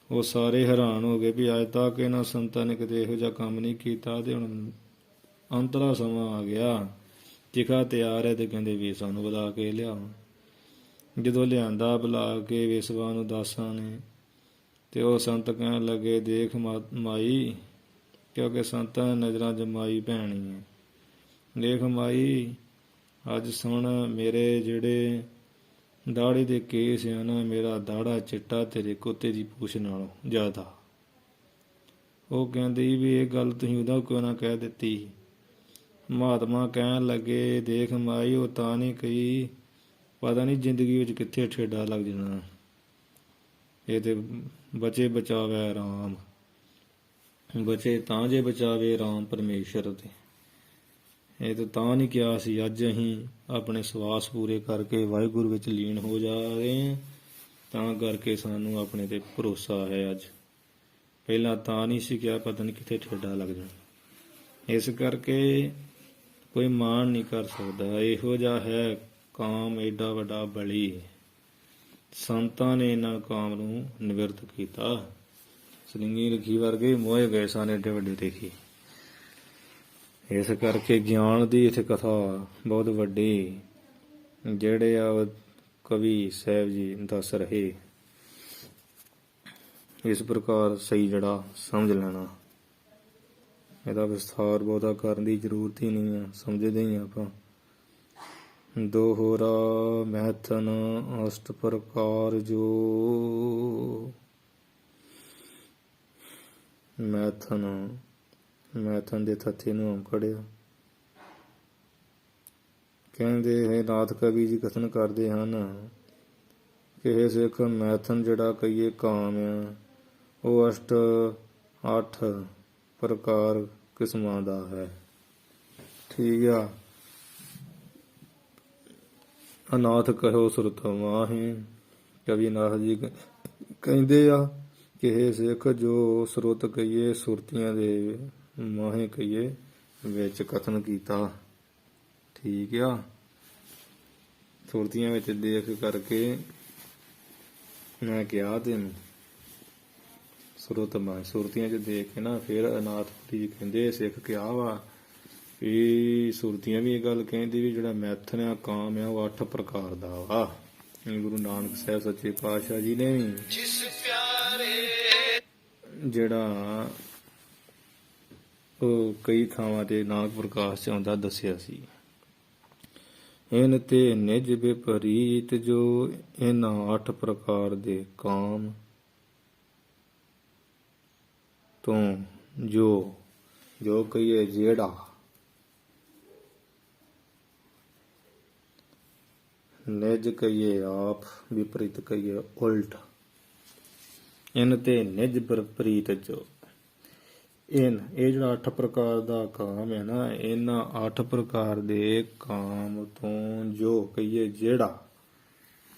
ਉਹ ਸਾਰੇ ਹੈਰਾਨ ਹੋ ਗਏ ਵੀ ਅੱਜ ਤੱਕ ਇਹਨਾਂ ਸੰਤਾਂ ਨੇ ਕਿਤੇ ਇਹੋ ਜਿਹਾ ਕੰਮ ਨਹੀਂ ਕੀਤਾ, ਤੇ ਹੁਣ ਅੰਤਲਾ ਸਮਾਂ ਆ ਗਿਆ, ਚਿਖਾ ਤਿਆਰ ਹੈ, ਤੇ ਕਹਿੰਦੇ ਵੇਸਵਾ ਨੂੰ ਬੁਲਾ ਕੇ ਲਿਆਓ। ਜਦੋਂ ਲਿਆਂਦਾ ਬੁਲਾ ਕੇ ਵੇਸਵਾ ਨੂੰ ਦਾਸਾਂ ਨੇ, ਤੇ ਉਹ ਸੰਤ ਕਹਿਣ ਲੱਗੇ ਦੇਖ ਮਾਈ, ਕਿਉਂਕਿ ਸੰਤਾਂ ਨਜ਼ਰਾਂ 'ਚ ਮਾਈ ਭੈਣੀ ਹੈ, ਦੇਖ ਮਾਈ ਅੱਜ ਸੁਣ, ਮੇਰੇ ਜਿਹੜੇ ਦਾੜੇ ਦੇ ਕੇਸ ਆ ਨਾ, ਮੇਰਾ ਦਾੜਾ ਚਿੱਟਾ ਤੇਰੇ ਕੁੱਤੇ ਦੀ ਪੂਛ ਨਾਲੋਂ ਜ਼ਿਆਦਾ। ਉਹ ਕਹਿੰਦੀ ਵੀ ਇਹ ਗੱਲ ਤੁਸੀਂ ਉਹਦਾ ਕਿਉਂ ਨਾ ਕਹਿ ਦਿੱਤੀ। ਮਹਾਤਮਾ ਕਹਿਣ ਲੱਗੇ ਦੇਖ ਮਾਈ, ਉਹ ਤਾਂ ਨਹੀਂ ਕਹੀ, ਪਤਾ ਨਹੀਂ ਜ਼ਿੰਦਗੀ ਵਿੱਚ ਕਿੱਥੇ ਠੇਡਾ ਲੱਗ ਜਾਣਾ। ਇਹ ਤੇ ਬਚੇ ਬਚਾਵੇ ਰਾਮ, ਬਚੇ ਤਾਂ ਜੇ ਬਚਾਵੇ ਰਾਮ ਪਰਮੇਸ਼ਰ। ਤੇ ਇਹ ਤਾਂ ਨਹੀਂ ਕਿਹਾ ਸੀ। ਅੱਜ ਅਸੀਂ ਆਪਣੇ ਸਵਾਸ ਪੂਰੇ ਕਰਕੇ ਵਾਹਿਗੁਰੂ ਵਿੱਚ ਲੀਨ ਹੋ ਜਾ ਰਹੇ ਹਾਂ, ਤਾਂ ਕਰਕੇ ਸਾਨੂੰ ਆਪਣੇ ਤੇ ਭਰੋਸਾ ਹੈ ਅੱਜ। ਪਹਿਲਾਂ ਤਾਂ ਨਹੀਂ ਸੀ ਕਿਹਾ, ਪਤਾ ਨਹੀਂ ਕਿੱਥੇ ਠੇਡਾ ਲੱਗ ਜਾਣਾ। ਇਸ ਕਰਕੇ ਕੋਈ ਮਾਣ ਨਹੀਂ ਕਰ ਸਕਦਾ। ਇਹੋ ਜਿਹਾ ਹੈ ਕਾਮ, ਏਡਾ ਵੱਡਾ ਬਲੀ। ਸੰਤਾਂ ਨੇ ਇਹਨਾਂ ਕਾਮ ਨੂੰ ਨਿਵਰਤ ਕੀਤਾ। ਸਲਿੰਗੀ ਰਖੀ ਵਰਗੇ ਮੋਏ ਗਏ ਸਨ ਏਡੇ ਵੱਡੇ ਦੇਖੀ। ਇਸ ਕਰਕੇ ਗਿਆਨ ਦੀ ਇੱਥੇ ਕਥਾ ਬਹੁਤ ਵੱਡੀ ਜਿਹੜੇ ਆ ਕਵੀ ਸਾਹਿਬ ਜੀ ਦੱਸ ਰਹੇ। ਇਸ ਪ੍ਰਕਾਰ ਸਹੀ ਜਿਹੜਾ ਸਮਝ ਲੈਣਾ, ਇਹਦਾ ਵਿਸਥਾਰ ਬਹੁਤਾ ਕਰਨ ਦੀ ਜ਼ਰੂਰਤ ਹੀ ਨਹੀਂ ਆ, ਸਮਝਦੇ ਹੀ ਆਪਾਂ। ਦੋਹਰਾ ਮੈਥਨ ਅਸ਼ਟ ਪ੍ਰਕਾਰ ਜੋ, ਮੈਥਨ ਦੇ ਥੱਥੇ ਨੂੰ ਔਂਕੜਿਆ। ਕਹਿੰਦੇ ਹੈ ਨਾਥ ਕਵੀ ਜੀ ਕਥਨ ਕਰਦੇ ਹਨ ਕਿ ਇਹ ਸਿੱਖ ਮੈਥਨ ਜਿਹੜਾ ਕਹੀਏ ਕਾਮ ਆ, ਉਹ 8 ਪ੍ਰਕਾਰ ਕਿਸਮਾਂ ਦਾ ਹੈ। ਠੀਕ ਆ। ਅਨਾਥ ਕਹੋ ਸੁਰਤ ਮਾਹੀ, ਕਵੀ ਨਾਥ ਜੀ ਕਹਿੰਦੇ ਆ ਕਿ ਇਹ ਸਿੱਖ ਜੋ ਸੁਰਤ ਕਹੀਏ ਸੁਰਤੀਆਂ ਦੇ ਮਾਹੇ ਕਹੀਏ ਵਿੱਚ ਕਥਨ ਕੀਤਾ। ਠੀਕ ਆ। ਸੁਰਤੀਆਂ ਵਿੱਚ ਦੇਖ ਕਰਕੇ ਮੈਂ ਕਿਹਾ ਤੈਨੂੰ ਸੁਰਤ ਮਾਹੀ, ਸੁਰਤੀਆਂ 'ਚ ਦੇਖ ਕੇ ਨਾ ਫਿਰ ਅਨਾਥ ਜੀ ਕਹਿੰਦੇ ਸਿੱਖ ਕਿਹਾ ਵਾ ਵੀ ਸੁਰਤੀਆਂ ਵੀ ਇਹ ਗੱਲ ਕਹਿੰਦੀ ਵੀ ਜਿਹੜਾ ਮੈਥਨ ਆ ਕਾਮ ਆ ਉਹ 8 ਪ੍ਰਕਾਰ ਦਾ ਵਾ। ਗੁਰੂ ਨਾਨਕ ਸਾਹਿਬ ਸੱਚੇ ਪਾਤਸ਼ਾਹ ਜੀ ਨੇ ਵੀ ਜਿਹੜਾ ਉਹ ਕਈ ਥਾਵਾਂ ਤੇ ਨਾਨਕ ਪ੍ਰਕਾਸ਼ ਚ ਆਉਂਦਾ ਦੱਸਿਆ ਸੀ। ਇਨ ਤੇ ਨਿਜ ਵਿਪਰੀਤ ਜੋ ਇਹਨਾਂ 8 ਪ੍ਰਕਾਰ ਦੇ ਕਾਮ ਤੋਂ ਜੋ ਕਹੀਏ ਜਿਹੜਾ ਨਿਜ ਕਹੀਏ ਆਪ, ਵਿਪਰੀਤ ਕਹੀਏ ਉਲਟ। ਇਨ ਤੇ ਨਿਜ ਵਿਪਰੀਤ ਜੋ ਇਹ ਜਿਹੜਾ 8 ਪ੍ਰਕਾਰ ਦਾ ਕਾਮ ਹੈ ਨਾ, ਇਹਨਾਂ 8 ਪ੍ਰਕਾਰ ਦੇ ਕਾਮ ਤੋਂ ਜੋ ਕਹੀਏ ਜਿਹੜਾ,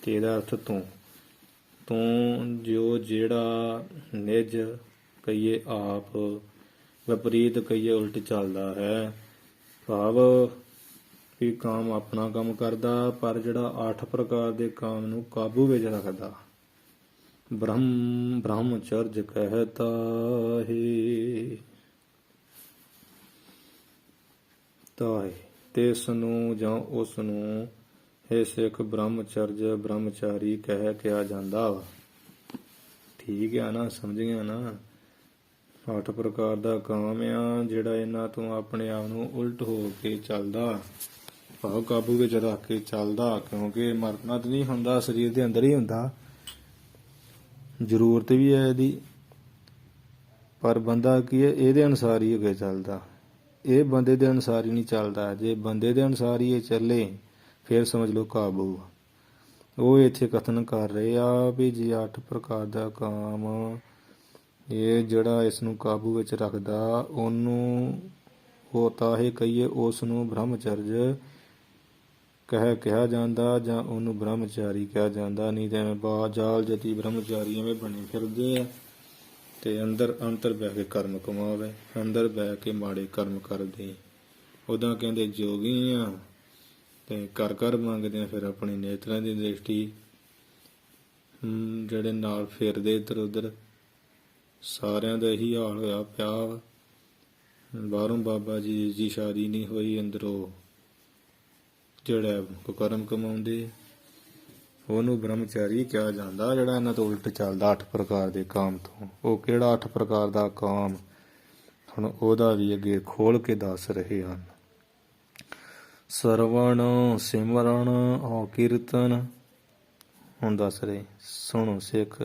ਤੇ ਇਹਦਾ ਅਰਥ ਤੋਂ ਜੋ ਜਿਹੜਾ ਨਿਜ ਕਹੀਏ ਆਪ, ਵਿਪਰੀਤ ਕਹੀਏ ਉਲਟ ਚੱਲਦਾ ਹੈ। ਭਾਵ ਵੀ ਕਾਮ ਆਪਣਾ ਕੰਮ ਕਰਦਾ, ਪਰ ਜਿਹੜਾ 8 ਪ੍ਰਕਾਰ ਦੇ ਕਾਮ ਨੂੰ ਕਾਬੂ ਵਿੱਚ ਰੱਖਦਾ। ਬ੍ਰਹਮਚਰਜ ਕਹਿਤਾ ਹੈ ਤਾਏ, ਤਿਸ ਨੂੰ ਜਾਂ ਉਸ ਨੂੰ ਇਹ ਸਿੱਖ ਬ੍ਰਹਮਚਰਜ ਬ੍ਰਹਮਚਾਰੀ ਕਹਿ ਕਿਹਾ ਜਾਂਦਾ ਵਾ। ਠੀਕ ਆ ਨਾ, ਸਮਝ ਗਿਆ ਨਾ। 8 ਪ੍ਰਕਾਰ ਦਾ ਕਾਮ ਆ ਜਿਹੜਾ ਇਹਨਾਂ ਤੋਂ ਆਪਣੇ ਆਪ ਨੂੰ ਉਲਟ ਹੋ ਕੇ ਚੱਲਦਾ, ਭਾਵ ਕਾਬੂ ਵਿੱਚ ਰੱਖ ਕੇ ਚੱਲਦਾ, ਕਿਉਂਕਿ ਮਰਨਾ ਤਾਂ ਨਹੀਂ ਹੁੰਦਾ, ਸਰੀਰ ਦੇ ਅੰਦਰ ਹੀ ਹੁੰਦਾ। ਜ਼ਰੂਰਤ ਵੀ ਹੈ ਇਹਦੀ, ਪਰ ਬੰਦਾ ਕੀ ਹੈ ਇਹਦੇ ਅਨੁਸਾਰ ਹੀ ਅੱਗੇ ਚੱਲਦਾ। ਇਹ ਬੰਦੇ ਦੇ ਅਨੁਸਾਰ ਹੀ ਨਹੀਂ ਚੱਲਦਾ। ਜੇ ਬੰਦੇ ਦੇ ਅਨੁਸਾਰ ਹੀ ਇਹ ਚੱਲੇ ਫਿਰ ਸਮਝ ਲਓ ਕਾਬੂ। ਉਹ ਇੱਥੇ ਕਥਨ ਕਰ ਰਹੇ ਆ ਵੀ ਜੇ 8 ਪ੍ਰਕਾਰ ਦਾ ਕਾਮ ਇਹ ਜਿਹੜਾ ਇਸ ਨੂੰ ਕਾਬੂ ਵਿੱਚ ਰੱਖਦਾ ਉਹਨੂੰ ਉਹ ਤਾਂ ਇਹ ਕਹੀਏ ਉਸ ਨੂੰ ਬ੍ਰਹਮਚਰਜ ਕਿਹਾ ਜਾਂਦਾ, ਜਾਂ ਉਹਨੂੰ ਬ੍ਰਹਮਚਾਰੀ ਕਿਹਾ ਜਾਂਦਾ। ਨਹੀਂ ਤਾਂ ਐਵੇਂ ਜਾਲ ਜਤੀ ਬ੍ਰਹਮਚਾਰੀ ਐਵੇਂ ਬਣੇ ਫਿਰਦੇ ਆ ਤੇ ਅੰਦਰ ਬਹਿ ਕੇ ਕਰਮ ਕਮਾਵੇ, ਅੰਦਰ ਬਹਿ ਕੇ ਮਾੜੇ ਕਰਮ ਕਰਦੇ। ਉਦਾਂ ਕਹਿੰਦੇ ਜੋਗੀ ਆ ਤੇ ਕਰ ਮੰਗਦੇ ਆ, ਫਿਰ ਆਪਣੀ ਨੇਤਰਾਂ ਦੀ ਦ੍ਰਿਸ਼ਟੀ ਜਿਹੜੇ ਨਾਲ ਫਿਰਦੇ ਇੱਧਰ ਉੱਧਰ ਸਾਰਿਆਂ ਦਾ ਇਹੀ ਹਾਲ ਹੋਇਆ ਪਿਆ। ਬਾਹਰੋਂ ਬਾਬਾ ਜੀ ਦੀ ਸ਼ਾਦੀ ਨਹੀਂ ਹੋਈ, ਅੰਦਰੋਂ ਜਿਹੜਾ ਕੁਕਰਮ ਕਮਾਉਂਦੇ ਉਹਨੂੰ ਬ੍ਰਹਮਚਾਰੀ ਕਿਹਾ ਜਾਂਦਾ, ਜਿਹੜਾ ਇਹਨਾਂ ਤੋਂ ਉਲਟ ਚੱਲਦਾ 8 ਪ੍ਰਕਾਰ ਦੇ ਕਾਮ ਤੋਂ। ਉਹ ਕਿਹੜਾ 8 ਪ੍ਰਕਾਰ ਦਾ ਕਾਮ, ਹੁਣ ਉਹਦਾ ਵੀ ਅੱਗੇ ਖੋਲ ਕੇ ਦੱਸ ਰਹੇ ਹਨ। ਸਰਵਣ ਸਿਮਰਨ ਔ ਕੀਰਤਨ। ਹੁਣ ਦੱਸ ਰਹੇ, ਸੁਣੋ ਸਿੱਖ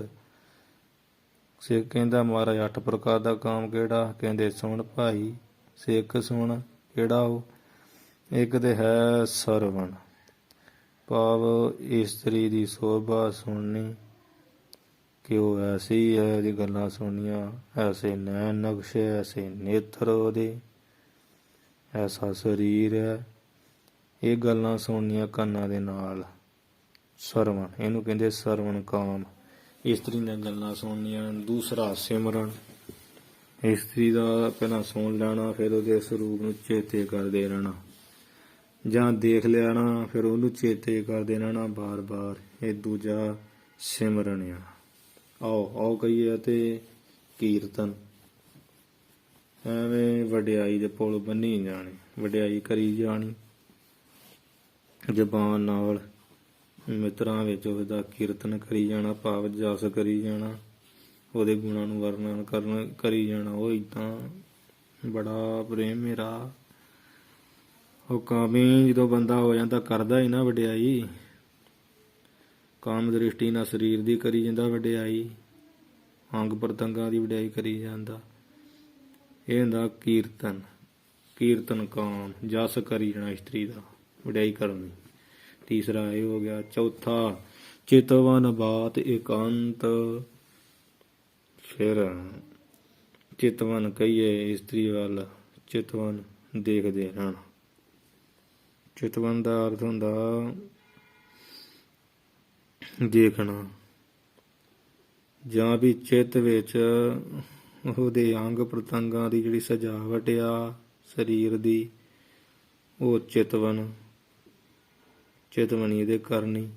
ਕਹਿੰਦਾ ਮਹਾਰਾਜ 8 ਪ੍ਰਕਾਰ ਦਾ ਕਾਮ ਕਿਹੜਾ? ਕਹਿੰਦੇ ਸੁਣ ਭਾਈ ਸਿੱਖ ਸੁਣ, ਕਿਹੜਾ ਉਹ? ਇੱਕ ਤੇ ਹੈ ਸਰਵਣ, ਭਾਵ ਇਸਤਰੀ ਦੀ ਸੋਭਾ ਸੁਣਨੀ, ਕਿ ਉਹ ਐਸੀ ਹੈ, ਉਹਦੀ ਗੱਲਾਂ ਸੁਣਨੀਆਂ, ਐਸੇ ਨੈਣ ਨਕਸ਼ੇ, ਐਸੇ ਨੇਤਰ ਉਹਦੇ, ਐਸਾ ਸਰੀਰ ਹੈ, ਇਹ ਗੱਲਾਂ ਸੁਣਨੀਆਂ ਕੰਨਾਂ ਦੇ ਨਾਲ। ਸਰਵਣ, ਇਹਨੂੰ ਕਹਿੰਦੇ ਸਰਵਣ ਕਾਮ। ਇਸਤਰੀ ਦੀਆਂ ਗੱਲਾਂ ਸੁਣਨੀਆਂ। ਦੂਸਰਾ ਸਿਮਰਨ, ਇਸਤਰੀ ਦਾ ਪਹਿਲਾਂ ਸੁਣ ਲੈਣਾ, ਫਿਰ ਉਹਦੇ ਸਰੂਪ ਨੂੰ ਚੇਤੇ ਕਰਦੇ ਰਹਿਣਾ, ਜਾਂ ਦੇਖ ਲੈਣਾ ਫਿਰ ਉਹਨੂੰ ਚੇਤੇ ਕਰਦੇ ਰਹਿਣਾ ਬਾਰ-ਬਾਰ। ਇਹ ਦੂਜਾ ਸਿਮਰਨ ਆ। ਆਓ ਕਹੀਏ। ਅਤੇ ਕੀਰਤਨ, ਐਵੇਂ ਵਡਿਆਈ ਦੇ ਪੁਲ ਬੰਨੀ ਜਾਣੇ, ਵਡਿਆਈ ਕਰੀ ਜਾਣੀ, ਜ਼ਬਾਨ ਨਾਲ ਮਿੱਤਰਾਂ ਵਿੱਚ ਉਹਦਾ ਕੀਰਤਨ ਕਰੀ ਜਾਣਾ, ਭਾਵ ਜਸ ਕਰੀ ਜਾਣਾ, ਉਹਦੇ ਗੁਣਾਂ ਨੂੰ ਵਰਣਨ ਕਰੀ ਜਾਣਾ। ਉਹ ਇੱਦਾਂ ਬੜਾ ਪ੍ਰੇਮ ਮੇਰਾ। ਉਹ ਕਾਮੀ ਜਦੋਂ ਬੰਦਾ ਹੋ ਜਾਂਦਾ ਕਰਦਾ ਹੀ ਨਾ ਵਡਿਆਈ, ਕਾਮ ਦ੍ਰਿਸ਼ਟੀ ਨਾਲ ਸਰੀਰ ਦੀ ਕਰੀ ਜਾਂਦਾ ਵਡਿਆਈ, ਅੰਗ ਪ੍ਰਤੰਗਾਂ ਦੀ ਵਡਿਆਈ ਕਰੀ ਜਾਂਦਾ। ਇਹ ਹੁੰਦਾ ਕੀਰਤਨ, ਕੀਰਤਨ ਕਾਮ, ਜਸ ਕਰੀ ਜਾਣਾ ਇਸਤਰੀ ਦਾ, ਵਡਿਆਈ ਕਰਨੀ। ਤੀਸਰਾ ਇਹ ਹੋ ਗਿਆ। ਚੌਥਾ ਚਿਤਵਨ ਬਾਤ ਇਕਾਂਤ। ਫਿਰ ਚਿਤਵਨ ਕਹੀਏ ਇਸਤਰੀ ਵੱਲ, ਚਿਤਵਨ ਦੇਖਦੇ ਰਹਿਣਾ। ਚਿਤਵਨ ਦਾ ਅਰਥ ਹੁੰਦਾ ਦੇਖਣਾ, ਜਾਂ ਵੀ ਚਿੱਤ ਵਿੱਚ ਉਹਦੇ ਅੰਗ ਪ੍ਰਤੰਗਾਂ ਦੀ ਜਿਹੜੀ ਸਜਾਵਟ ਆ ਸਰੀਰ ਦੀ, ਉਹ ਚਿਤਵਨੀ ਇਹਦੇ ਕਰਨੀ,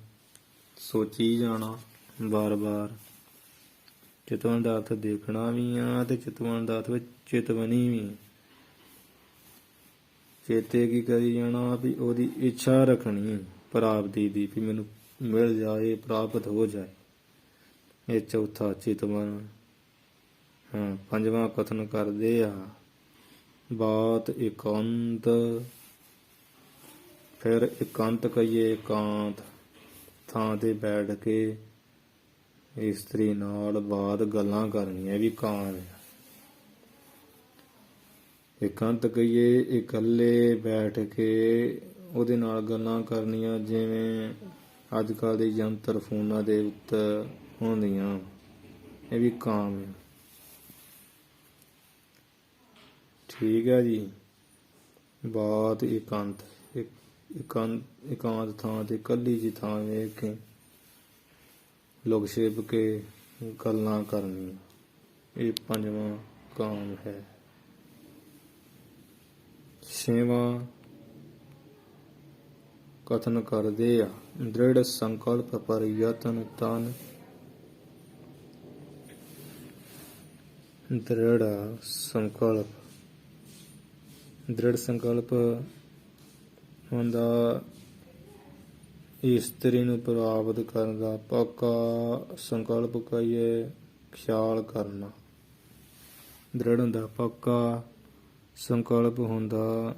ਸੋਚੀ ਜਾਣਾ ਬਾਰ ਬਾਰ। ਚਿਤਵਨ ਦਾ ਅਰਥ ਦੇਖਣਾ ਵੀ ਆ ਤੇ ਚਿਤਵਨ ਦਾ ਅਰਥ ਚਿਤਵਨੀ ਵੀ। ਚੇਤੇ ਕੀ ਕਰੀ ਜਾਣਾ ਵੀ ਉਹਦੀ ਇੱਛਾ ਰੱਖਣੀ ਪ੍ਰਾਪਤੀ ਦੀ, ਵੀ ਮੈਨੂੰ ਮਿਲ ਜਾਏ, ਪ੍ਰਾਪਤ ਹੋ ਜਾਏ। ਇਹ ਚੌਥਾ ਚਿਤਵਨ। ਪੰਜਵਾਂ ਕਥਨ ਕਰਦੇ ਆ ਬਾਤ ਇਕਾਂਤ। ਫਿਰ ਇਕਾਂਤ ਕਹੀਏ ਇਕਾਂਤ, ਥਾਂ ਤੇ ਬੈਠ ਕੇ ਇਸਤਰੀ ਨਾਲ ਬਾਤ ਗੱਲਾਂ ਕਰਨੀਆਂ, ਵੀ ਕਾਮ ਹੈ। ਇਕਾਂਤ ਕਹੀਏ ਇਕੱਲੇ ਬੈਠ ਕੇ ਉਹਦੇ ਨਾਲ ਗੱਲਾਂ ਕਰਨੀਆਂ, ਜਿਵੇਂ ਅੱਜ ਕੱਲ੍ਹ ਦੇ ਯੰਤਰ ਫੋਨਾਂ ਦੇ ਉੱਤੇ ਹੁੰਦੀਆਂ, ਇਹ ਵੀ ਕਾਮ ਹੈ। ਠੀਕ ਹੈ ਜੀ। ਬਾਤ ਇਕਾਂਤ, ਇਕਾਂਤ ਥਾਂ ਤੇ ਇਕੱਲੀ ਜਿਹੀ ਥਾਂ ਵੇਖ ਕੇ ਲੁਕ ਛਿਪ ਕੇ ਗੱਲਾਂ ਕਰਨੀਆਂ, ਇਹ ਪੰਜਵਾਂ ਕਾਮ ਹੈ। ਛੇਵਾਂ ਕਥਨ ਕਰਦੇ ਆ ਦ੍ਰਿੜ ਸੰਕਲਪ ਪਰ ਯਤਨ ਤਨ। ਦ੍ਰਿੜ ਸੰਕਲਪ ਹੁੰਦਾ ਇਸਤਰੀ ਨੂੰ ਪ੍ਰਾਪਤ ਕਰਨ ਦਾ ਪੱਕਾ ਸੰਕਲਪ ਕਹੀਏ, ਖਿਆਲ ਕਰਨਾ। ਦ੍ਰਿੜ ਹੁੰਦਾ ਪੱਕਾ, ਸੰਕਲਪ ਹੁੰਦਾ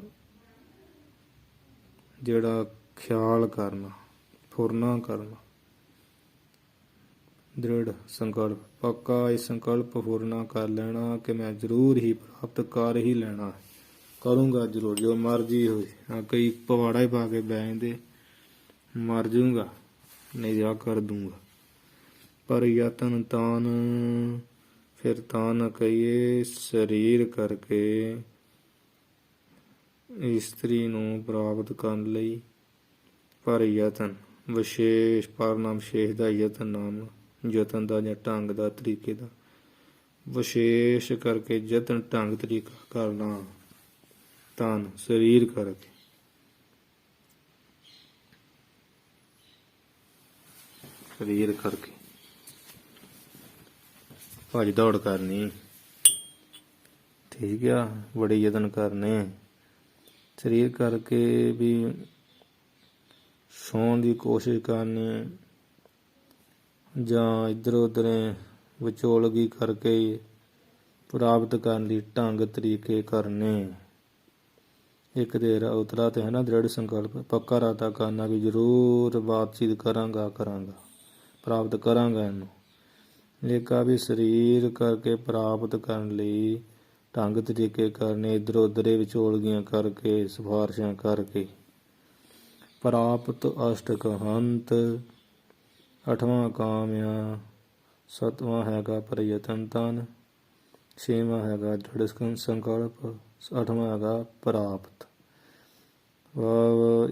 ਜਿਹੜਾ ਖਿਆਲ ਕਰਨਾ, ਫੁਰਨਾ ਕਰਨਾ। ਦ੍ਰਿੜ ਸੰਕਲਪ ਪੱਕਾ, ਇਹ ਸੰਕਲਪ ਫੁਰਨਾ ਕਰ ਲੈਣਾ ਕਿ ਮੈਂ ਜ਼ਰੂਰ ਹੀ ਪ੍ਰਾਪਤ ਕਰ ਹੀ ਲੈਣਾ, ਕਰੂੰਗਾ ਜ਼ਰੂਰ, ਜੋ ਮਰਜ਼ੀ ਹੋਏ। ਕਈ ਪਵਾੜਾ ਹੀ ਪਾ ਕੇ ਬਹਿ ਜਾਂਦੇ, ਮਰ ਜੂੰਗਾ ਨਹੀਂ ਜਾ ਕਰ ਦੂੰਗਾ। ਪਰ ਯਤਨ ਤਾਨ, ਫਿਰ ਤਾਨ ਕਹੀਏ ਸਰੀਰ ਕਰਕੇ ਇਸਤਰੀ ਨੂੰ ਪ੍ਰਾਪਤ ਕਰਨ ਲਈ। ਪਰ ਯਤਨ ਵਿਸ਼ੇਸ਼, ਪਰ ਨਾਮ ਵਿਸ਼ੇਸ਼ ਦਾ ਯਤਨ ਨਾਮ, ਯਤਨ ਦਾ ਜਾਂ ਢੰਗ ਦਾ, ਤਰੀਕੇ ਦਾ। ਵਿਸ਼ੇਸ਼ ਕਰਕੇ ਯਤਨ ਢੰਗ ਤਰੀਕਾ ਕਰਨਾ, ਤਨ ਸਰੀਰ ਕਰਕੇ। ਸਰੀਰ ਕਰਕੇ ਭੱਜ ਦੌੜ ਕਰਨੀ, ਠੀਕ ਆ, ਬੜੇ ਯਤਨ ਕਰਨੇ। ਸਰੀਰ ਕਰਕੇ ਵੀ ਸੌਣ ਦੀ ਕੋਸ਼ਿਸ਼ ਕਰਨੀ, ਜਾਂ ਇੱਧਰ ਉੱਧਰ ਵਿਚੋਲਗੀ ਕਰਕੇ ਪ੍ਰਾਪਤ ਕਰਨ ਲਈ ਢੰਗ ਤਰੀਕੇ ਕਰਨੇ। ਇੱਕ ਦੇ ਉਤਰਾ ਤੇ ਹੈ ਨਾ ਦ੍ਰਿੜ ਸੰਕਲਪ, ਪੱਕਾ ਇਰਾਦਾ ਕਰਨਾ ਵੀ ਜ਼ਰੂਰ ਬਾਤਚੀਤ ਕਰਾਂਗਾ, ਪ੍ਰਾਪਤ ਕਰਾਂਗਾ ਇਹਨੂੰ। ਇੱਕ ਆ ਵੀ ਸਰੀਰ ਕਰਕੇ ਪ੍ਰਾਪਤ ਕਰਨ ਲਈ ਢੰਗ ਤਰੀਕੇ ਕਰਨੇ, ਇੱਧਰ ਉੱਧਰ ਵਿਚੋਲਗੀਆਂ ਕਰਕੇ, ਸਿਫਾਰਸ਼ਾਂ ਕਰਕੇ। ਪ੍ਰਾਪਤ ਅਸ਼ਟਕ ਹੰਤ ਅੱਠਵਾਂ ਕਾਮ ਆ। ਸੱਤਵਾਂ ਹੈਗਾ ਪ੍ਰਯਤਨ ਤਨ। ਛੇਵਾਂ ਹੈਗਾ ਦ੍ਰਿੜ ਸੰਕਲਪ। ਅੱਠਵਾਂ ਹੈਗਾ ਪ੍ਰਾਪਤ,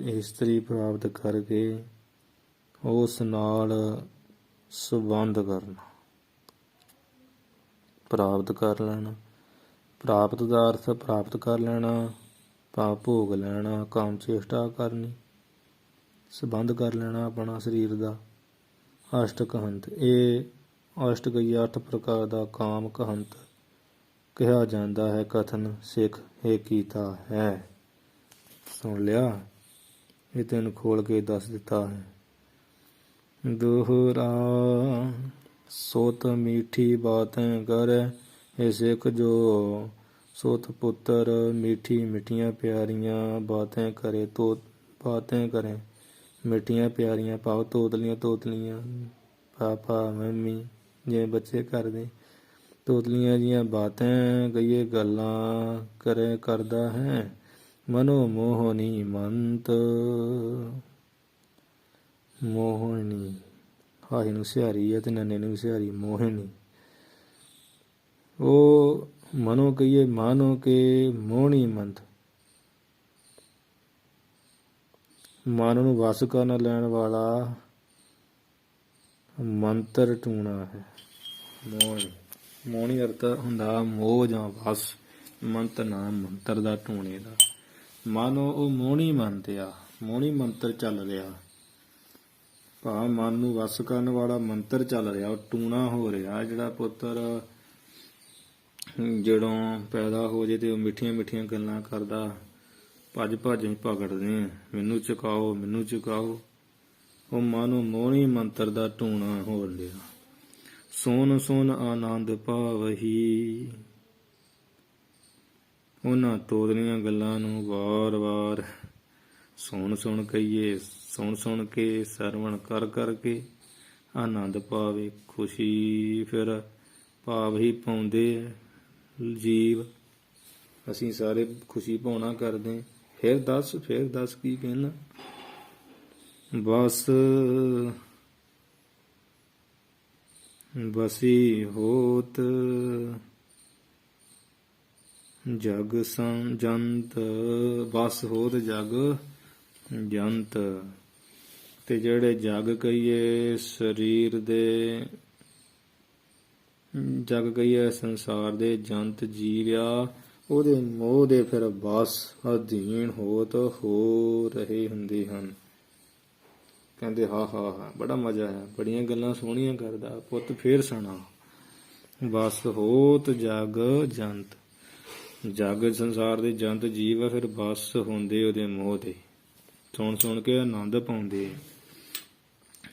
ਇਸਤਰੀ ਪ੍ਰਾਪਤ ਕਰਕੇ ਉਸ ਨਾਲ ਸੰਬੰਧ ਕਰਨਾ, ਪ੍ਰਾਪਤ ਕਰ ਲੈਣਾ। ਪ੍ਰਾਪਤ ਦਾ ਅਰਥ ਪ੍ਰਾਪਤ ਕਰ ਲੈਣਾ, ਭਾਵ ਭੋਗ ਲੈਣਾ, ਕਾਮ ਚੇਸ਼ਟਾ ਕਰਨੀ, ਸੰਬੰਧ ਕਰ ਲੈਣਾ ਆਪਣਾ ਸਰੀਰ ਦਾ। ਅਸ਼ਟ ਕਹੰਤ, ਇਹ ਅਸ਼ਟ ਕਹੀਏ 8 ਪ੍ਰਕਾਰ ਦਾ ਕਾਮ ਕਹੰਤ ਕਿਹਾ ਜਾਂਦਾ ਹੈ ਕਥਨ ਸਿੱਖ ਇਹ ਕੀਤਾ ਹੈ। ਸੁਣ ਲਿਆ, ਇਹ ਤੈਨੂੰ ਖੋਲ ਕੇ ਦੱਸ ਦਿੱਤਾ ਹੈ। ਦੋਹਰਾ ਸੋਤ ਮੀਠੀ ਬਾਤੈਂ ਕਰੈ, ਇਹ ਸਿੱਖ ਜੋ ਸੋਤ ਪੁੱਤਰ ਮੀਠੀ ਮਿੱਠੀਆਂ ਪਿਆਰੀਆਂ ਬਾਤੈਂ ਕਰੇ, ਬਾਤੈਂ ਕਰੇ ਮਿੱਠੀਆਂ ਪਿਆਰੀਆਂ ਭਾਵ ਤੋਤਲੀਆਂ ਪਾਪਾ ਮੰਮੀ ਜਿਵੇਂ ਬੱਚੇ ਕਰਦੇ, ਤੋਤਲੀਆਂ ਜੀਆਂ ਬਾਤਾਂ ਕਹੀਏ ਗੱਲਾਂ ਕਰਦਾ ਹੈ। ਮਨੋ ਮੋਹਨੀ ਮੰਤ, ਮੋਹਣੀ ਹਾਹੀ ਨੂੰ ਸਿਹਾਰੀ ਹੈ ਤੇ ਨੰਨੇ ਨੂੰ ਸਿਹਾਰੀ ਮੋਹਣੀ। ਉਹ ਮਨੋ ਕਹੀਏ ਮਾਨੋ ਕੇ ਮੋਹਣੀ ਮੰਤ, ਮਨ ਨੂੰ ਵਸ ਕਰਨ ਲੈਣ ਵਾਲਾ ਮੰਤਰ ਟੂਣਾ ਹੈ। ਮੋਹਣੀ, ਮੋਹਣੀ ਅਰਥ ਹੁੰਦਾ ਮੋਹ ਜਾਂ ਵਸ, ਮੰਤਰ ਨਾਮ ਮੰਤਰ ਦਾ ਟੂਣੇ ਦਾ। ਮਾਨੋ ਉਹ ਮੋਹਣੀ ਮੰਨਦਿਆ, ਮੋਹਣੀ ਮੰਤਰ ਚੱਲ ਰਿਹਾ, ਭਾਵ ਮਨ ਨੂੰ ਵਸ ਕਰਨ ਵਾਲਾ ਮੰਤਰ ਚੱਲ ਰਿਹਾ, ਉਹ ਟੂਣਾ ਹੋ ਰਿਹਾ। ਜਿਹੜਾ ਪੁੱਤਰ ਜਦੋਂ ਪੈਦਾ ਹੋ ਜੇ ਤੇ ਉਹ ਮਿੱਠੀਆਂ ਮਿੱਠੀਆਂ ਗੱਲਾਂ ਕਰਦਾ, ਭੱਜ ਭਗੜਦੇ ਮੈਨੂੰ ਚੁਕਾਓ ਮੈਨੂੰ ਚੁਕਾਓ, ਉਹ ਮਾਨੋ ਮੋਹਣੀ ਮੰਤਰ ਦਾ ਟੂਣਾ ਹੋ ਰਿਹਾ। ਸੋਨ ਸੋਨ ਆਨੰਦ ਪਾਵਹੀ, ਉਹਨਾਂ ਤੋਦਲੀਆਂ ਗੱਲਾਂ ਨੂੰ ਵਾਰ-ਵਾਰ ਸੁਣ ਕਹੀਏ, ਸੁਣ ਕੇ ਸਰਵਣ ਕਰਕੇ ਆਨੰਦ ਪਾਵੇ, ਖੁਸ਼ੀ ਫਿਰ ਭਾਵ ਹੀ ਪਾਉਂਦੇ ਜੀਵ। ਅਸੀਂ ਸਾਰੇ ਖੁਸ਼ੀ ਪਾਉਣਾ ਕਰਦੇ। ਫਿਰ ਦੱਸ ਕੀ ਕਹਿਣਾ। ਬਸ ਬਸੀ ਹੋਤ ਜਗ ਜੰਤ, ਬਸ ਹੋਤ ਜਗ ਜੰਤ। ਤੇ ਜਿਹੜੇ ਜਗ ਕਹੀਏ ਸਰੀਰ ਦੇ, ਜਗ ਕਹੀਏ ਸੰਸਾਰ ਦੇ ਜੰਤ ਜੀਵ ਆ, ਉਹਦੇ ਮੋਹ ਦੇ ਫਿਰ ਬਸ ਅਧੀਨ ਹੋਤ ਹੋ ਰਹੇ ਹੁੰਦੇ ਹਨ। ਕਹਿੰਦੇ ਹਾ ਬੜਾ ਮਜ਼ਾ ਆਇਆ, ਬੜੀਆਂ ਗੱਲਾਂ ਸੋਹਣੀਆਂ ਕਰਦਾ ਪੁੱਤ, ਫੇਰ ਸੁਣਾ। ਬਸ ਹੋਤ ਜਗ ਜੰਤ, ਜਗ ਸੰਸਾਰ ਦੇ ਜੰਤ ਜੀਵ ਆ, ਫਿਰ ਬਸ ਹੁੰਦੇ ਉਹਦੇ ਮੋਹ ਦੇ, ਸੁਣ ਕੇ ਆਨੰਦ ਪਾਉਂਦੇ।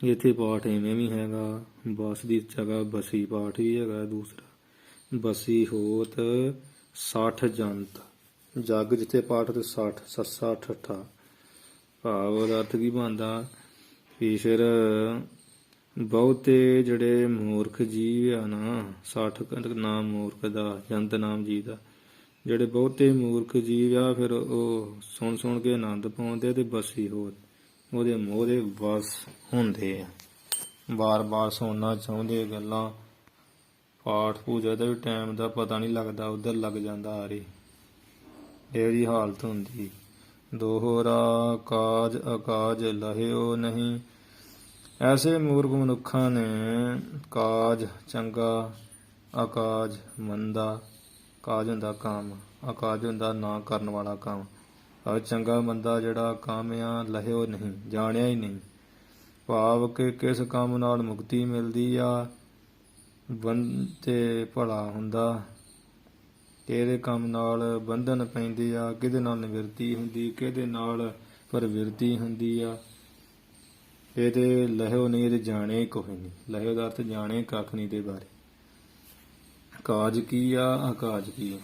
ਇੱਥੇ ਪਾਠ ਇਵੇਂ ਵੀ ਹੈਗਾ, ਬਸ ਦੀ ਜਗ੍ਹਾ ਬਸੀ ਪਾਠ ਵੀ ਹੈਗਾ ਦੂਸਰਾ। ਬਸੀ ਹੋਤ 60 ਜੰਤ, ਜਗ ਜਿੱਥੇ ਪਾਠ ਤੇ 60 ਸੱਸਾ ਠੱਠਾ, ਭਾਵ ਉਹਦਾ ਅਰਥ ਕੀ ਬਣਦਾ ਵੀ ਫਿਰ ਬਹੁਤੇ ਜਿਹੜੇ ਮੂਰਖ ਜੀਵ ਆ ਨਾ, 60 ਨਾਮ ਮੂਰਖ ਦਾ, ਜੰਤ ਨਾਮ ਜੀ ਦਾ, ਜਿਹੜੇ ਬਹੁਤੇ ਮੂਰਖ ਜੀਵ ਆ ਫਿਰ ਉਹ ਸੁਣ ਕੇ ਆਨੰਦ ਪਾਉਂਦੇ ਤੇ ਬਸੀ ਹੋਤ ਉਹਦੇ ਮੋਹ ਦੇ ਵਸ ਹੁੰਦੇ ਆ, ਬਾਰ ਸੁਣਨਾ ਚਾਹੁੰਦੇ ਗੱਲਾਂ। ਪਾਠ ਪੂਜਾ ਦਾ ਵੀ ਟਾਈਮ ਦਾ ਪਤਾ ਨਹੀਂ ਲੱਗਦਾ, ਉੱਧਰ ਲੱਗ ਜਾਂਦਾ ਹਾਰੇ, ਇਹੋ ਜਿਹੀ ਹਾਲਤ ਹੁੰਦੀ। ਦੋਹਰਾ ਕਾਜ ਅਕਾਜ ਲਹਿਓ ਨਹੀਂ, ਐਸੇ ਮੂਰਖ ਮਨੁੱਖਾਂ ਨੇ ਕਾਜ ਚੰਗਾ, ਅਕਾਜ ਮੰਦਾ। ਕਾਜ ਹੁੰਦਾ ਕੰਮ, ਅਕਾਜ ਹੁੰਦਾ ਨਾ ਕਰਨ ਵਾਲਾ ਕੰਮ। ਚੰਗਾ ਮੰਦਾ ਜਿਹੜਾ ਕੰਮ ਆ ਲਹਿਓ ਨਹੀਂ, ਜਾਣਿਆ ਹੀ ਨਹੀਂ। ਭਾਵ ਕਿ ਕਿਸ ਕੰਮ ਨਾਲ ਮੁਕਤੀ ਮਿਲਦੀ ਆ, ਤੇ ਭਲਾ ਹੁੰਦਾ, ਕਿਹੜੇ ਕੰਮ ਨਾਲ ਬੰਧਨ ਪੈਂਦੇ ਆ, ਕਿਹਦੇ ਨਾਲ ਨਿਵਰਤੀ ਹੁੰਦੀ, ਕਿਹਦੇ ਨਾਲ ਪ੍ਰਵਿਰਤੀ ਹੁੰਦੀ ਆ, ਇਹਦੇ ਲਹਿਓ ਨਹੀਂ, ਇਹਦੇ ਜਾਣੇ ਕੋਈ ਨਹੀਂ। ਲਹਿਓ ਦਾ ਅਰਥ ਜਾਣੇ ਕੱਖ ਨਹੀਂ ਦੇ ਬਾਰੇ। ਕਾਜ ਕੀ ਆ, ਅਕਾਜ ਕੀ ਆ,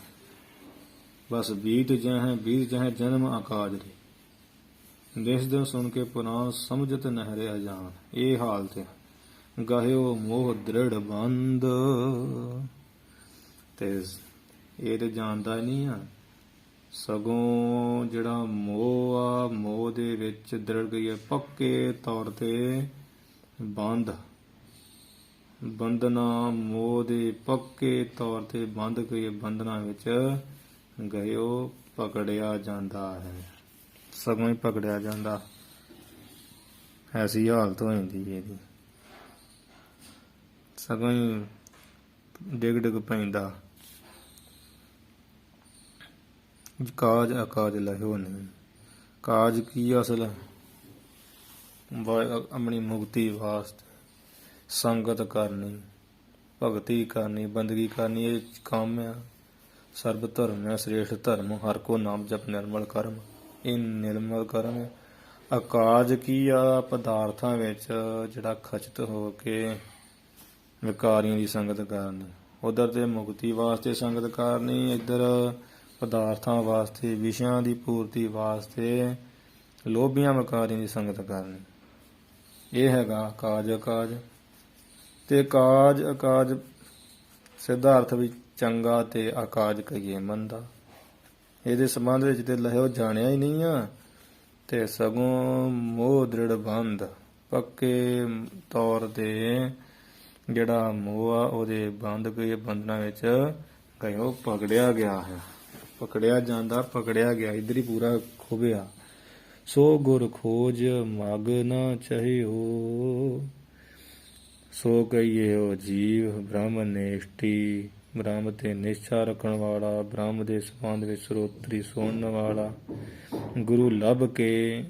ਬਸ ਬੀਤ ਜਹ ਜਨਮ ਅਕਾਜ ਰੇ, ਦੇਸ ਦਿਨ ਸੁਣ ਕੇ ਪੁਰਾਣ ਸਮਝਤ ਨਹਿਰੇ ਅਜਾਨ। ਇਹ ਹਾਲਤ ਹੈ। ਗਾਹਿਓ ਮੋਹ ਦ੍ਰਿੜ ਬੰਦ, ਤੇ ਇਹ ਤੇ ਜਾਣਦਾ ਨਹੀਂ ਆ, ਸਗੋਂ ਜਿਹੜਾ ਮੋਹ ਆ, ਮੋਹ ਦੇ ਵਿੱਚ ਦ੍ਰਿੜ ਗਈ ਹੈ, ਪੱਕੇ ਤੌਰ ਤੇ ਬੰਧਨਾ, ਮੋਹ ਦੇ ਪੱਕੇ ਤੌਰ ਤੇ ਬੰਧ ਗਈ, ਬੰਧਨਾਂ ਵਿੱਚ ਗਇਓ ਪਕੜਿਆ ਜਾਂਦਾ ਹੈ, ਸਗੋਂ ਹੀ ਪਕੜਿਆ ਜਾਂਦਾ। ਐਸੀ ਹਾਲਤ ਹੋ ਜਾਂਦੀ ਇਹਦੀ, ਸਗੋਂ ਹੀ ਡਿੱਗ ਪੈਂਦਾ। ਕਾਜ ਅਕਾਜ ਲਹਿਓ ਨਹੀਂ, ਕਾਜ ਕੀ ਅਸਲ ਆਪਣੀ ਮੁਕਤੀ ਵਾਸਤੇ ਸੰਗਤ ਕਰਨੀ, ਭਗਤੀ ਕਰਨੀ, ਬੰਦਗੀ ਕਰਨੀ, ਇਹ ਕੰਮ ਆ। ਸਰਬ ਧਰਮ ਹੈ ਸ੍ਰੇਸ਼ਟ ਧਰਮ, ਹਰ ਕੋ ਨਾਮ ਜਪ ਨਿਰਮਲ ਕਰਮ। ਇਹ ਨਿਰਮਲ ਕਰਮ ਹੈ। ਅਕਾਜ ਕੀ ਆ? ਪਦਾਰਥਾਂ ਵਿੱਚ ਜਿਹੜਾ ਖਚਿਤ ਹੋ ਕੇ ਵਿਕਾਰੀਆਂ ਦੀ ਸੰਗਤ ਕਰਨੀ। ਉਧਰ ਤੇ ਮੁਕਤੀ ਵਾਸਤੇ ਸੰਗਤ ਕਰਨੀ, ਇੱਧਰ ਪਦਾਰਥਾਂ ਵਾਸਤੇ, ਵਿਸ਼ਿਆਂ ਦੀ ਪੂਰਤੀ ਵਾਸਤੇ ਲੋਭੀਆਂ ਵਿਕਾਰੀਆਂ ਦੀ ਸੰਗਤ ਕਰਨੀ। ਇਹ ਹੈਗਾ ਕਾਜ ਅਕਾਜ। ਤੇ ਕਾਜ ਅਕਾਜ ਸਿੱਧਾ ਅਰਥ ਵੀ ਚੰਗਾ ਤੇ ਅਕਾਜ ਕਹੀਏ ਮੰਦਾ। ਇਹਦੇ ਸੰਬੰਧ ਵਿੱਚ ਤੇ ਲਹਿਓ ਜਾਣਿਆ ਹੀ ਨਹੀਂ ਆ, ਤੇ ਸਗੋਂ ਮੋਹ ਦ੍ਰਿੜ ਬੰਧ, ਪੱਕੇ ਤੌਰ ਤੇ ਜਿਹੜਾ ਮੋਹ ਆ ਉਹਦੇ ਬੰਦ ਕੇ ਬੰਧਨਾਂ ਵਿੱਚ ਗਇਓ ਪਕੜਿਆ ਗਿਆ ਹੈ। ਪਕੜਿਆ ਜਾਂਦਾ, ਪਕੜਿਆ ਗਿਆ, ਇੱਧਰ ਹੀ ਪੂਰਾ ਖੁੱਭਿਆ। ਸੋ ਗੁਰ ਖੋਜ ਮਗ ਨਾ ਚਹਿਓ, ਸੋ ਕਹੀਏ ਉਹ ਜੀਵ ਬ੍ਰਹਮ ਨਿਸ਼ਟੀ, ਬ੍ਰਹਮ ਤੇ ਨਿਸ਼ਚਾ ਰੱਖਣ ਵਾਲਾ, ਬ੍ਰਹਮ ਦੇ ਸੰਬੰਧ ਵਿੱਚ ਸਰੋਤਰੀ ਸੁਣਨ ਵਾਲਾ, ਗੁਰੂ ਲੱਭ ਕੇ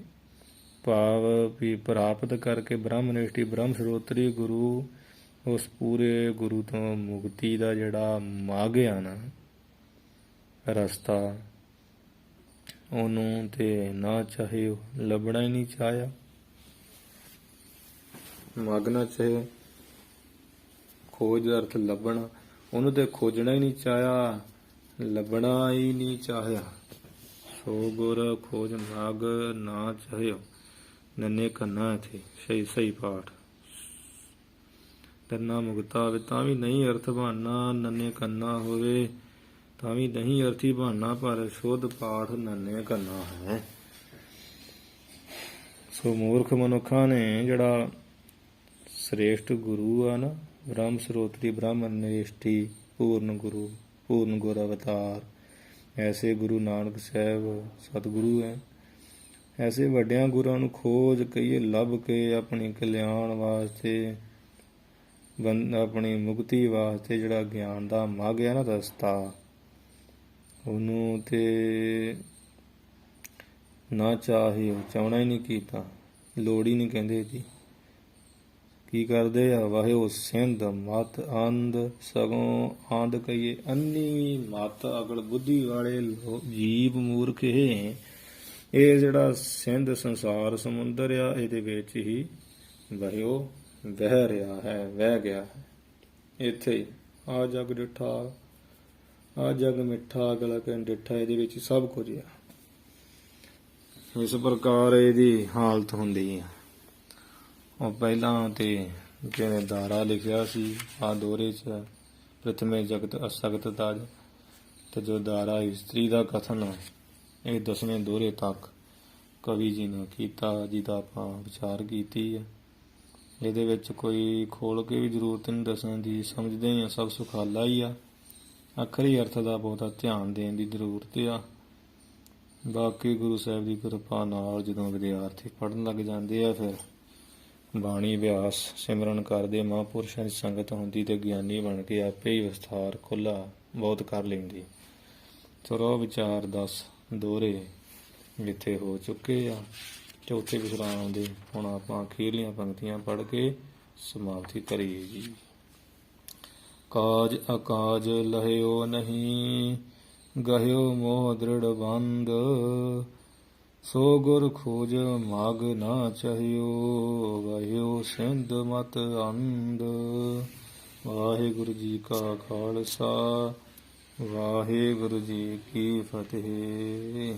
ਭਾਵ ਵੀ ਪ੍ਰਾਪਤ ਕਰਕੇ ਬ੍ਰਹਮ ਨਿਸ਼ਟੀ ਬ੍ਰਹਮ ਸਰੋਤਰੀ ਗੁਰੂ, ਉਸ ਪੂਰੇ ਗੁਰੂ ਤੋਂ ਮੁਕਤੀ ਦਾ ਜਿਹੜਾ ਮਾਰਗ ਆ ਨਾ, ਰਸਤਾ, ਉਹਨੂੰ ਤੇ ਨਾ ਚਾਹੇ, ਲੱਭਣਾ ਹੀ ਨਹੀਂ ਚਾਹਿਆ। ਮੰਗਣਾ ਚਾਹੇ, ਖੋਜ ਦਾ ਅਰਥ ਲੱਭਣਾ, ਉਹਨੂੰ ਤੇ ਖੋਜਣਾ ਹੀ ਨਹੀਂ ਚਾਹਿਆ, ਲੱਭਣਾ ਹੀ ਨਹੀਂ ਚਾਹਿਆ। ਸੋ ਗੁਰ ਖੋਜ ਮਗ ਨਾ ਚਾਹਿਓ, ਨੰਨੇ ਕੰਨਾ ਇੱਥੇ ਸਹੀ ਪਾਠ। ਕੰਨਾ ਮੁਕਤਾ ਹੋਵੇ ਤਾਂ ਵੀ ਨਹੀਂ ਅਰਥ ਬਣਨਾ, ਨੰਨੇ ਕੰਨਾ ਹੋਵੇ ਤਾਂ ਵੀ ਨਹੀਂ ਅਰਥੀ ਬਣਨਾ, ਪਰ ਸ਼ੁੱਧ ਪਾਠ ਨੰਨੇ ਕੰਨਾ ਹੈ। ਸੋ ਮੂਰਖ ਮਨੁੱਖਾਂ ਨੇ ਜਿਹੜਾ ਸ੍ਰੇਸ਼ਟ ਗੁਰੂ ਆ ਨਾ, ਬ੍ਰਹਮ ਸਰੋਤਰੀ ਬ੍ਰਹਮ ਨਿਸ਼ਟੀ ਪੂਰਨ ਗੁਰੂ, ਪੂਰਨ ਗੁਰ ਅਵਤਾਰ, ਐਸੇ ਗੁਰੂ ਨਾਨਕ ਸਾਹਿਬ ਸਤਿਗੁਰੂ ਹੈ। ਐਸੇ ਵੱਡਿਆਂ ਗੁਰਾਂ ਨੂੰ ਖੋਜ ਕਹੀਏ ਲੱਭ ਕੇ ਆਪਣੀ ਕਲਿਆਣ ਵਾਸਤੇ, ਆਪਣੀ ਮੁਕਤੀ ਵਾਸਤੇ ਜਿਹੜਾ ਗਿਆਨ ਦਾ ਮਾਰਗ ਹੈ ਨਾ, ਰਸਤਾ, ਉਹਨੂੰ ਤੇ ਨਾ ਚਾਹੇ, ਚਾਹਣਾ ਹੀ ਨਹੀਂ ਕੀਤਾ, ਲੋੜ ਹੀ ਨਹੀਂ ਕਹਿੰਦੇ ਇਹਦੀ। ਕੀ ਕਰਦੇ ਆ? ਵਾਹਿਓ ਸਿੰਧ ਮਤ ਅੰਧ, ਸਗੋਂ ਆਂਧ ਕਹੀਏ ਅੰਨੀ ਮਤ, ਅਕਲ ਬੁੱਧੀ ਵਾਲੇ ਜੀਵ ਮੂਰਖ ਇਹ ਜਿਹੜਾ ਸਿੰਧ ਸੰਸਾਰ ਸਮੁੰਦਰ ਆ, ਇਹਦੇ ਵਿੱਚ ਹੀ ਵਾਹਿਓ ਵਹਿ ਰਿਹਾ ਹੈ, ਵਹਿ ਗਿਆ ਹੈ। ਇੱਥੇ ਆ ਜਗ ਡਿੱਠਾ, ਆ ਜਗ ਮਿੱਠਾ, ਗਲਾ ਕਹਿ ਡਿੱਠਾ, ਇਹਦੇ ਵਿੱਚ ਸਭ ਕੁਝ ਆ। ਇਸ ਪ੍ਰਕਾਰ ਇਹਦੀ ਹਾਲਤ ਹੁੰਦੀ ਆ। ਉਹ ਪਹਿਲਾਂ ਤੇ ਜਿਹਨੇ ਦਾਰਾ ਲਿਖਿਆ ਸੀ ਆ ਦੋਹਰੇ 'ਚ, ਪ੍ਰਥਮੇ ਜਗਤ ਅਸਗਤ ਤਜ, ਤੇ ਜੋ ਦਾਰਾ ਇਸਤਰੀ ਦਾ ਕਥਨ ਇਹ 10ਵੇਂ ਦੋਹਰੇ ਤੱਕ ਕਵੀ ਜੀ ਨੇ ਕੀਤਾ, ਜਿਹਦਾ ਆਪਾਂ ਵਿਚਾਰ ਕੀਤੀ ਹੈ। ਇਹਦੇ ਵਿੱਚ ਕੋਈ ਖੋਲ ਕੇ ਵੀ ਜ਼ਰੂਰਤ ਨਹੀਂ ਦੱਸਣ ਦੀ, ਸਮਝਦੇ ਹੀ ਆ ਸਭ ਸੁਖਾਲਾ ਹੀ ਆ। ਅੱਖਰੀ ਅਰਥ ਦਾ ਬਹੁਤਾ ਧਿਆਨ ਦੇਣ ਦੀ ਜ਼ਰੂਰਤ ਆ। ਬਾਕੀ ਗੁਰੂ ਸਾਹਿਬ ਦੀ ਕਿਰਪਾ ਨਾਲ ਜਦੋਂ ਵਿਦਿਆਰਥੀ ਪੜ੍ਹਨ ਲੱਗ ਜਾਂਦੇ ਆ, ਫਿਰ ਬਾਣੀ ਅਭਿਆਸ ਸਿਮਰਨ ਕਰਦੇ, ਮਹਾਂਪੁਰਸ਼ਾਂ ਦੀ ਸੰਗਤ ਹੁੰਦੀ ਤੇ ਗਿਆਨੀ ਬਣ ਕੇ ਆਪੇ ਹੀ ਵਿਸਥਾਰ ਖੁੱਲ੍ਹਾ ਬਹੁਤ ਕਰ ਲੈਂਦੀ। ਚਲੋ ਵਿਚਾਰ 10 ਦੋਹਰੇ ਜਿੱਥੇ ਹੋ ਚੁੱਕੇ ਆ, ਚੌਥੇ ਵਿਸ਼ਰਾਮ ਦੇ ਹੁਣ ਆਪਾਂ ਅਖੀਰਲੀਆਂ ਪੰਕਤੀਆਂ ਪੜ੍ਹ ਕੇ ਸਮਾਪਤੀ ਕਰੀਏ ਜੀ। ਕਾਜ ਅਕਾਜ ਲਹਿਓ ਨਹੀਂ, ਗਹਿਓ ਮੋਹ ਦ੍ਰਿੜ ਬੰਧ, ਸੋ ਗੁਰ ਖੋਜ ਮਗ ਨਾ ਚਹਿਓ, ਗਹਿਓ ਸਿੰਧ ਮਤ ਅੰਧ। ਵਾਹਿਗੁਰੂ ਜੀ ਕਾ ਖਾਲਸਾ, ਵਾਹਿਗੁਰੂ ਜੀ ਕੀ ਫਤਿਹ।